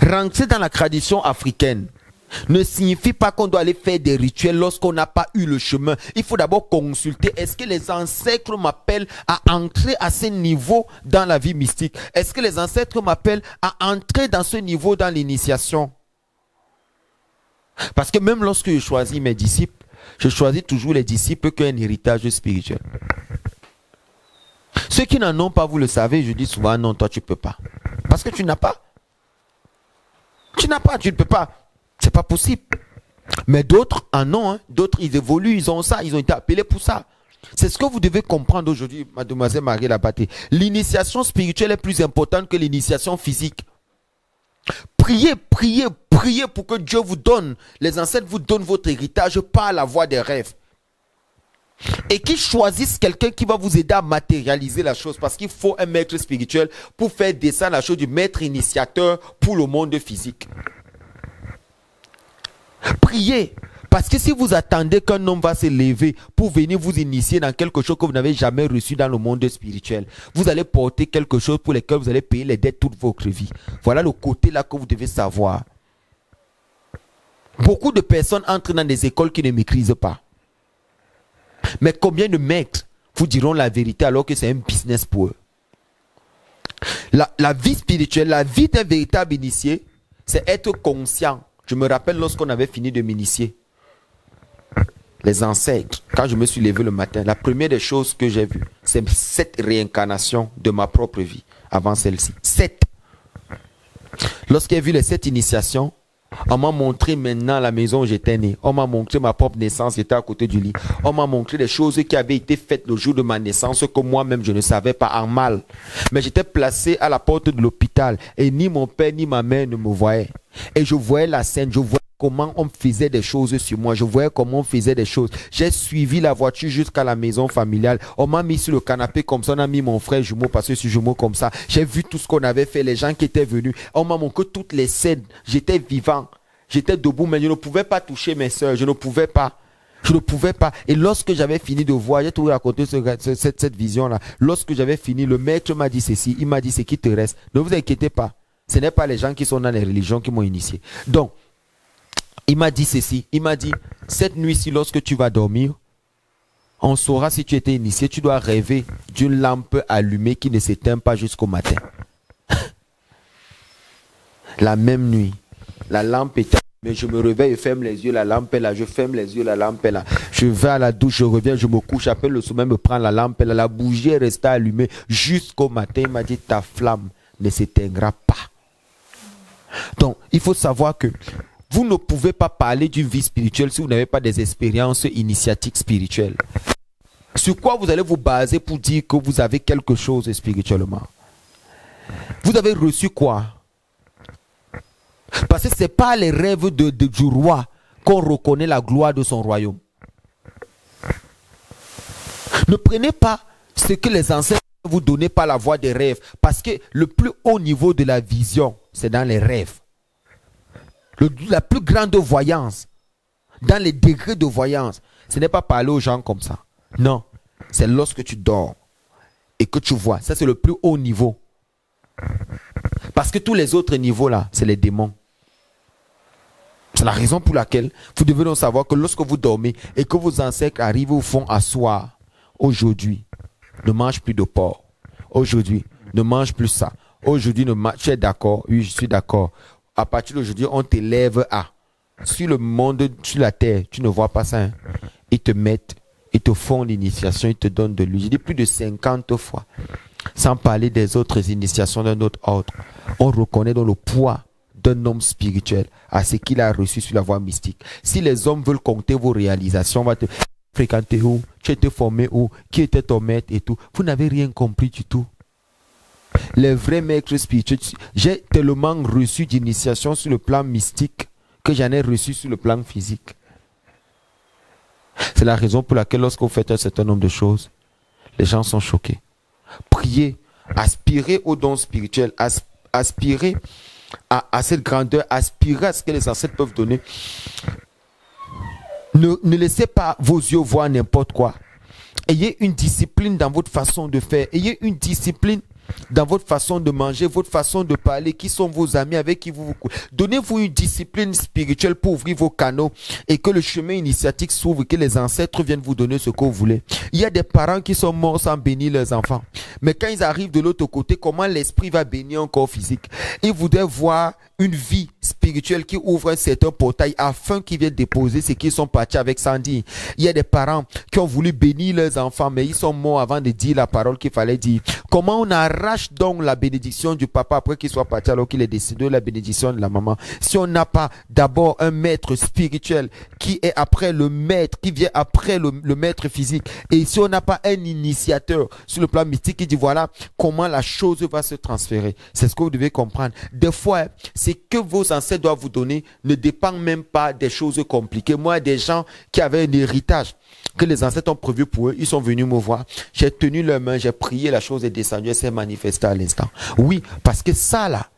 Rentrer dans la tradition africaine ne signifie pas qu'on doit aller faire des rituels lorsqu'on n'a pas eu le chemin. Il faut d'abord consulter. Est-ce que les ancêtres m'appellent à entrer à ce niveau dans la vie mystique? Est-ce que les ancêtres m'appellent à entrer dans ce niveau dans l'initiation? Parce que même lorsque je choisis mes disciples, je choisis toujours les disciples qui ont un héritage spirituel. Ceux qui n'en ont pas, vous le savez, je dis souvent, non, toi tu ne peux pas. Parce que tu n'as pas. Tu n'as pas, tu ne peux pas. C'est pas possible. Mais d'autres en ont, hein. D'autres ils évoluent, ils ont ça, ils ont été appelés pour ça. C'est ce que vous devez comprendre aujourd'hui, mademoiselle Marie Labaté. L'initiation spirituelle est plus importante que l'initiation physique. Priez, priez, priez pour que Dieu vous donne, les ancêtres vous donnent votre héritage par la voie des rêves. Et qu'ils choisissent quelqu'un qui va vous aider à matérialiser la chose. Parce qu'il faut un maître spirituel pour faire descendre la chose du maître initiateur pour le monde physique. Priez. Parce que si vous attendez qu'un homme va se lever pour venir vous initier dans quelque chose que vous n'avez jamais reçu dans le monde spirituel, vous allez porter quelque chose pour lequel vous allez payer les dettes toute votre vie. Voilà le côté là que vous devez savoir. Beaucoup de personnes entrent dans des écoles qui ne maîtrisent pas. Mais combien de maîtres vous diront la vérité alors que c'est un business pour eux? La vie spirituelle, la vie d'un véritable initié, c'est être conscient. Je me rappelle lorsqu'on avait fini de m'initier, les ancêtres, quand je me suis levé le matin, la première des choses que j'ai vues, c'est 7 réincarnations de ma propre vie avant celle-ci. 7. Lorsqu'il y a vu les 7 initiations, on m'a montré maintenant la maison où j'étais né. On m'a montré ma propre naissance, j'étais à côté du lit. On m'a montré des choses qui avaient été faites le jour de ma naissance que moi-même je ne savais pas en mal. Mais j'étais placé à la porte de l'hôpital et ni mon père ni ma mère ne me voyaient. Et je voyais la scène, je voyais comment on faisait des choses sur moi. Je voyais comment on faisait des choses. J'ai suivi la voiture jusqu'à la maison familiale. On m'a mis sur le canapé comme ça. On a mis mon frère jumeau parce que je suis jumeau comme ça. J'ai vu tout ce qu'on avait fait, les gens qui étaient venus. On m'a montré toutes les scènes. J'étais vivant. J'étais debout, mais je ne pouvais pas toucher mes soeurs. Je ne pouvais pas. Je ne pouvais pas. Et lorsque j'avais fini de voir, j'ai tout raconté cette vision-là. Lorsque j'avais fini, le maître m'a dit ceci. Il m'a dit ce qui te reste. Ne vous inquiétez pas. Ce n'est pas les gens qui sont dans les religions qui m'ont initié. Donc, il m'a dit ceci. Il m'a dit, cette nuit-ci, lorsque tu vas dormir, on saura si tu étais initié. Tu dois rêver d'une lampe allumée qui ne s'éteint pas jusqu'au matin. La même nuit, la lampe était allumée. Je me réveille, je ferme les yeux, la lampe est là. Je ferme les yeux, la lampe est là. Je vais à la douche, je reviens, je me couche. Après le sommeil me prend, la lampe est là. La bougie est restée allumée jusqu'au matin. Il m'a dit, ta flamme ne s'éteindra pas. Donc, il faut savoir que vous ne pouvez pas parler d'une vie spirituelle si vous n'avez pas des expériences initiatiques spirituelles. Sur quoi vous allez vous baser pour dire que vous avez quelque chose spirituellement? Vous avez reçu quoi? Parce que ce n'est pas les rêves du roi qu'on reconnaît la gloire de son royaume. Ne prenez pas ce que les ancêtres vous donnent par la voie des rêves. Parce que le plus haut niveau de la vision, c'est dans les rêves. La plus grande voyance, dans les degrés de voyance, ce n'est pas parler aux gens comme ça. Non, c'est lorsque tu dors et que tu vois. Ça, c'est le plus haut niveau. Parce que tous les autres niveaux là, c'est les démons. C'est la raison pour laquelle vous devez donc savoir que lorsque vous dormez et que vos ancêtres arrivent au fond à soir, aujourd'hui, ne mange plus de porc. Aujourd'hui, ne mange plus ça. Aujourd'hui, tu es d'accord? Oui, je suis d'accord. À partir d'aujourd'hui, on t'élève à. Sur le monde, sur la terre, tu ne vois pas ça. Hein? Ils te mettent, ils te font l'initiation, ils te donnent de l'huile. J'ai dit plus de 50 fois. Sans parler des autres initiations d'un autre ordre. On reconnaît dans le poids d'un homme spirituel à ce qu'il a reçu sur la voie mystique. Si les hommes veulent compter vos réalisations, on va te fréquenter où, tu étais formé où, qui était ton maître et tout. Vous n'avez rien compris du tout. Les vrais maîtres spirituels, j'ai tellement reçu d'initiation sur le plan mystique que j'en ai reçu sur le plan physique. C'est la raison pour laquelle lorsque vous faites un certain nombre de choses, les gens sont choqués. Priez, aspirez aux dons spirituels, aspirez à cette grandeur, aspirez à ce que les ancêtres peuvent donner. Ne laissez pas vos yeux voir n'importe quoi. Ayez une discipline dans votre façon de faire. Ayez une discipline dans votre façon de manger, votre façon de parler, qui sont vos amis, avec qui vous donnez-vous une discipline spirituelle pour ouvrir vos canaux et que le chemin initiatique s'ouvre, que les ancêtres viennent vous donner ce que vous voulez. Il y a des parents qui sont morts sans bénir leurs enfants. Mais quand ils arrivent de l'autre côté, comment l'esprit va bénir un corps physique? Ils voudraient voir une vie spirituelle qui ouvre un certain portail afin qu'ils viennent déposer ce qu'ils sont partis avec sans dire. Il y a des parents qui ont voulu bénir leurs enfants, mais ils sont morts avant de dire la parole qu'il fallait dire. Comment on arrache donc la bénédiction du papa après qu'il soit parti alors qu'il est décédé, la bénédiction de la maman? Si on n'a pas d'abord un maître spirituel qui est après le maître, qui vient après le maître physique, et si on n'a pas un initiateur sur le plan mystique qui dit voilà comment la chose va se transférer, c'est ce que vous devez comprendre. Des fois, c'est que vos ancêtres doivent vous donner ne dépend même pas des choses compliquées. Moi, des gens qui avaient un héritage que les ancêtres ont prévu pour eux, ils sont venus me voir. J'ai tenu leur main, j'ai prié, la chose est descendue, elle s'est manifestée à l'instant. Oui, parce que ça là,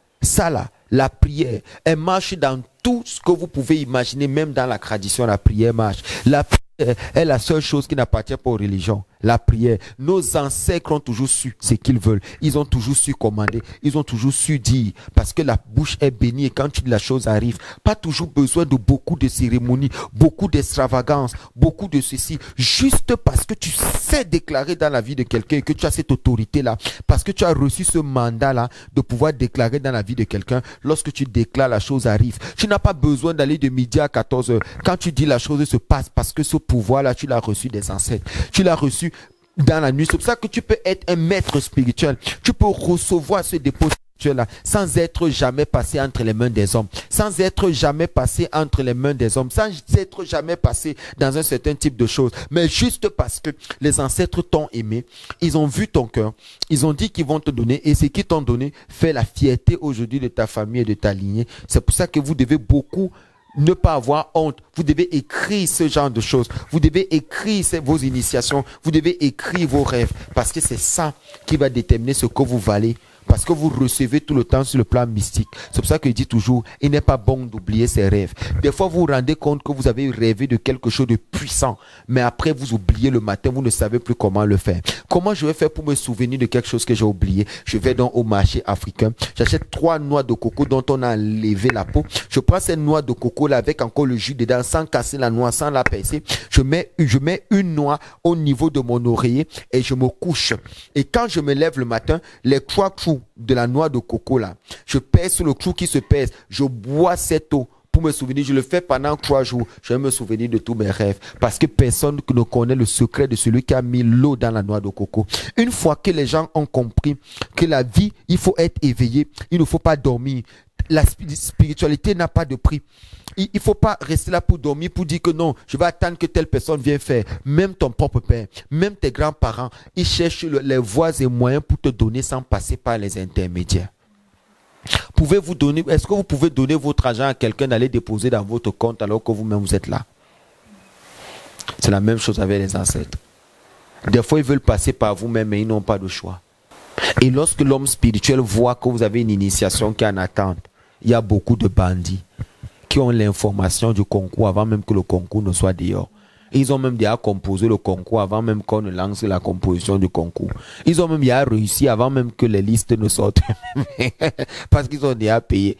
la prière, elle marche dans tout ce que vous pouvez imaginer, même dans la tradition, la prière marche. La prière est la seule chose qui n'appartient pas aux religions. La prière. Nos ancêtres ont toujours su ce qu'ils veulent. Ils ont toujours su commander. Ils ont toujours su dire. Parce que la bouche est bénie et quand la chose arrive, pas toujours besoin de beaucoup de cérémonies, beaucoup d'extravagance, beaucoup de ceci. Juste parce que tu sais déclarer dans la vie de quelqu'un et que tu as cette autorité-là. Parce que tu as reçu ce mandat-là de pouvoir déclarer dans la vie de quelqu'un. Lorsque tu déclares, la chose arrive. Tu n'as pas besoin d'aller de midi à 14 heures. Quand tu dis la chose se passe parce que ce pouvoir-là, tu l'as reçu des ancêtres. Tu l'as reçu dans la nuit. C'est pour ça que tu peux être un maître spirituel. Tu peux recevoir ce dépôt spirituel-là sans être jamais passé entre les mains des hommes. Sans être jamais passé entre les mains des hommes. Sans être jamais passé dans un certain type de choses. Mais juste parce que les ancêtres t'ont aimé. Ils ont vu ton cœur. Ils ont dit qu'ils vont te donner. Et ce qu'ils t'ont donné fait la fierté aujourd'hui de ta famille et de ta lignée. C'est pour ça que vous devez beaucoup ne pas avoir honte. Vous devez écrire ce genre de choses. Vous devez écrire vos initiations. Vous devez écrire vos rêves. Parce que c'est ça qui va déterminer ce que vous valez. Parce que vous recevez tout le temps sur le plan mystique. C'est pour ça que je dis toujours, il n'est pas bon d'oublier ses rêves. Des fois, vous vous rendez compte que vous avez rêvé de quelque chose de puissant. Mais après, vous oubliez le matin, vous ne savez plus comment le faire. Comment je vais faire pour me souvenir de quelque chose que j'ai oublié? Je vais donc au marché africain. J'achète 3 noix de coco dont on a enlevé la peau. Je prends ces noix de coco là avec encore le jus dedans, sans casser la noix, sans la percer. Je mets une noix au niveau de mon oreiller et je me couche. Et quand je me lève le matin, les 3 clous de la noix de coco là, je pèse sur le clou qui se pèse, je bois cette eau pour me souvenir. Je le fais pendant 3 jours. Je vais me souvenir de tous mes rêves. Parce que personne ne connaît le secret de celui qui a mis l'eau dans la noix de coco. Une fois que les gens ont compris que la vie, il faut être éveillé. Il ne faut pas dormir. La spiritualité n'a pas de prix. Il ne faut pas rester là pour dormir, pour dire que non, je vais attendre que telle personne vienne faire. Même ton propre père, même tes grands-parents, ils cherchent les voies et moyens pour te donner sans passer par les intermédiaires. Est-ce que vous pouvez donner votre argent à quelqu'un d'aller déposer dans votre compte alors que vous-même vous êtes là? C'est la même chose avec les ancêtres. Des fois, ils veulent passer par vous-même, mais ils n'ont pas de choix. Et lorsque l'homme spirituel voit que vous avez une initiation qui est en attente, il y a beaucoup de bandits qui ont l'information du concours avant même que le concours ne soit dehors. Ils ont même déjà composé le concours avant même qu'on ne lance la composition du concours. Ils ont même déjà réussi avant même que les listes ne sortent. Parce qu'ils ont déjà payé.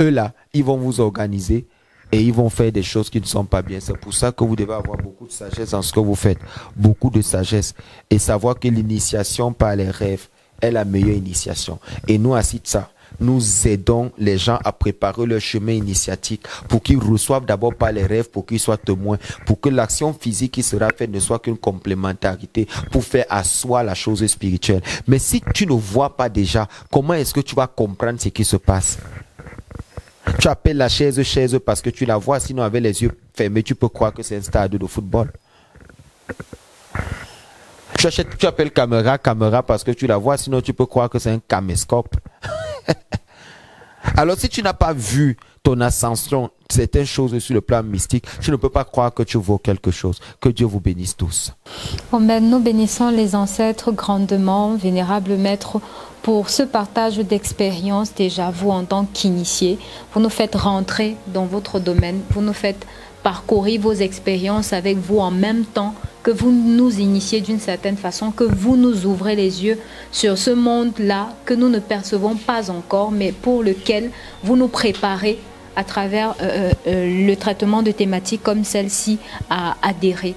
Eux là, ils vont vous organiser et ils vont faire des choses qui ne sont pas bien. C'est pour ça que vous devez avoir beaucoup de sagesse dans ce que vous faites. Beaucoup de sagesse. Et savoir que l'initiation par les rêves est la meilleure initiation. Et nous, à Sitsa, nous aidons les gens à préparer leur chemin initiatique pour qu'ils reçoivent d'abord par les rêves, pour qu'ils soient témoins, pour que l'action physique qui sera faite ne soit qu'une complémentarité pour faire asseoir la chose spirituelle. Mais si tu ne vois pas déjà, comment est-ce que tu vas comprendre ce qui se passe? Tu appelles la chaise parce que tu la vois, sinon avec les yeux fermés, tu peux croire que c'est un stade de football. Tu appelles caméra parce que tu la vois, sinon tu peux croire que c'est un caméscope. Alors si tu n'as pas vu ton ascension, certaines choses sur le plan mystique, tu ne peux pas croire que tu vaux quelque chose. Que Dieu vous bénisse tous. Amen. Nous bénissons les ancêtres grandement, vénérable maître, pour ce partage d'expérience. Déjà, vous en tant qu'initié, vous nous faites rentrer dans votre domaine, vous nous faites parcourir vos expériences avec vous en même temps que vous nous initiez d'une certaine façon, que vous nous ouvrez les yeux sur ce monde-là que nous ne percevons pas encore, mais pour lequel vous nous préparez à travers le traitement de thématiques comme celle-ci à adhérer.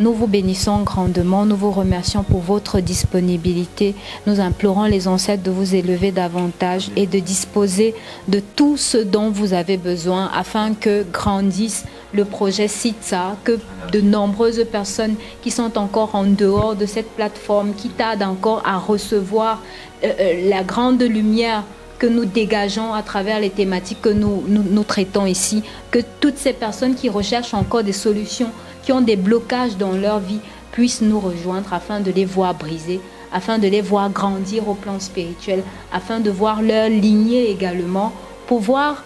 Nous vous bénissons grandement, nous vous remercions pour votre disponibilité. Nous implorons les ancêtres de vous élever davantage et de disposer de tout ce dont vous avez besoin afin que grandisse le projet Sitsa, que de nombreuses personnes qui sont encore en dehors de cette plateforme, qui tardent encore à recevoir la grande lumière que nous dégageons à travers les thématiques que nous traitons ici, que toutes ces personnes qui recherchent encore des solutions, qui ont des blocages dans leur vie, puissent nous rejoindre afin de les voir briser, afin de les voir grandir au plan spirituel, afin de voir leur lignée également pouvoir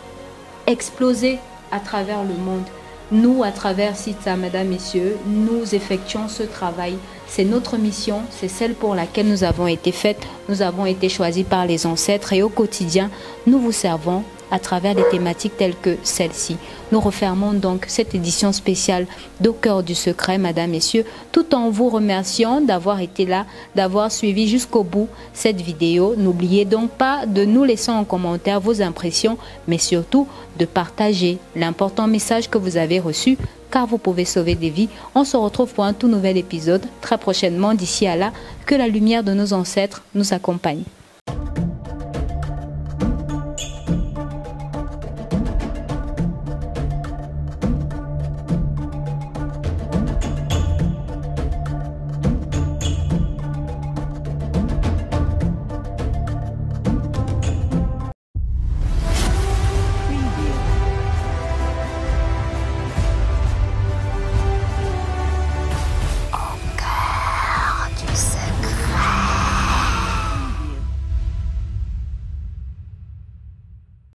exploser à travers le monde. Nous, à travers Sitsa, mesdames, messieurs, nous effectuons ce travail. C'est notre mission, c'est celle pour laquelle nous avons été faites. Nous avons été choisis par les ancêtres et au quotidien, nous vous servons à travers des thématiques telles que celle-ci. Nous refermons donc cette édition spéciale d'Au cœur du secret, mesdames, messieurs, tout en vous remerciant d'avoir été là, d'avoir suivi jusqu'au bout cette vidéo. N'oubliez donc pas de nous laisser en commentaire vos impressions, mais surtout de partager l'important message que vous avez reçu, car vous pouvez sauver des vies. On se retrouve pour un tout nouvel épisode très prochainement. D'ici à là, que la lumière de nos ancêtres nous accompagne.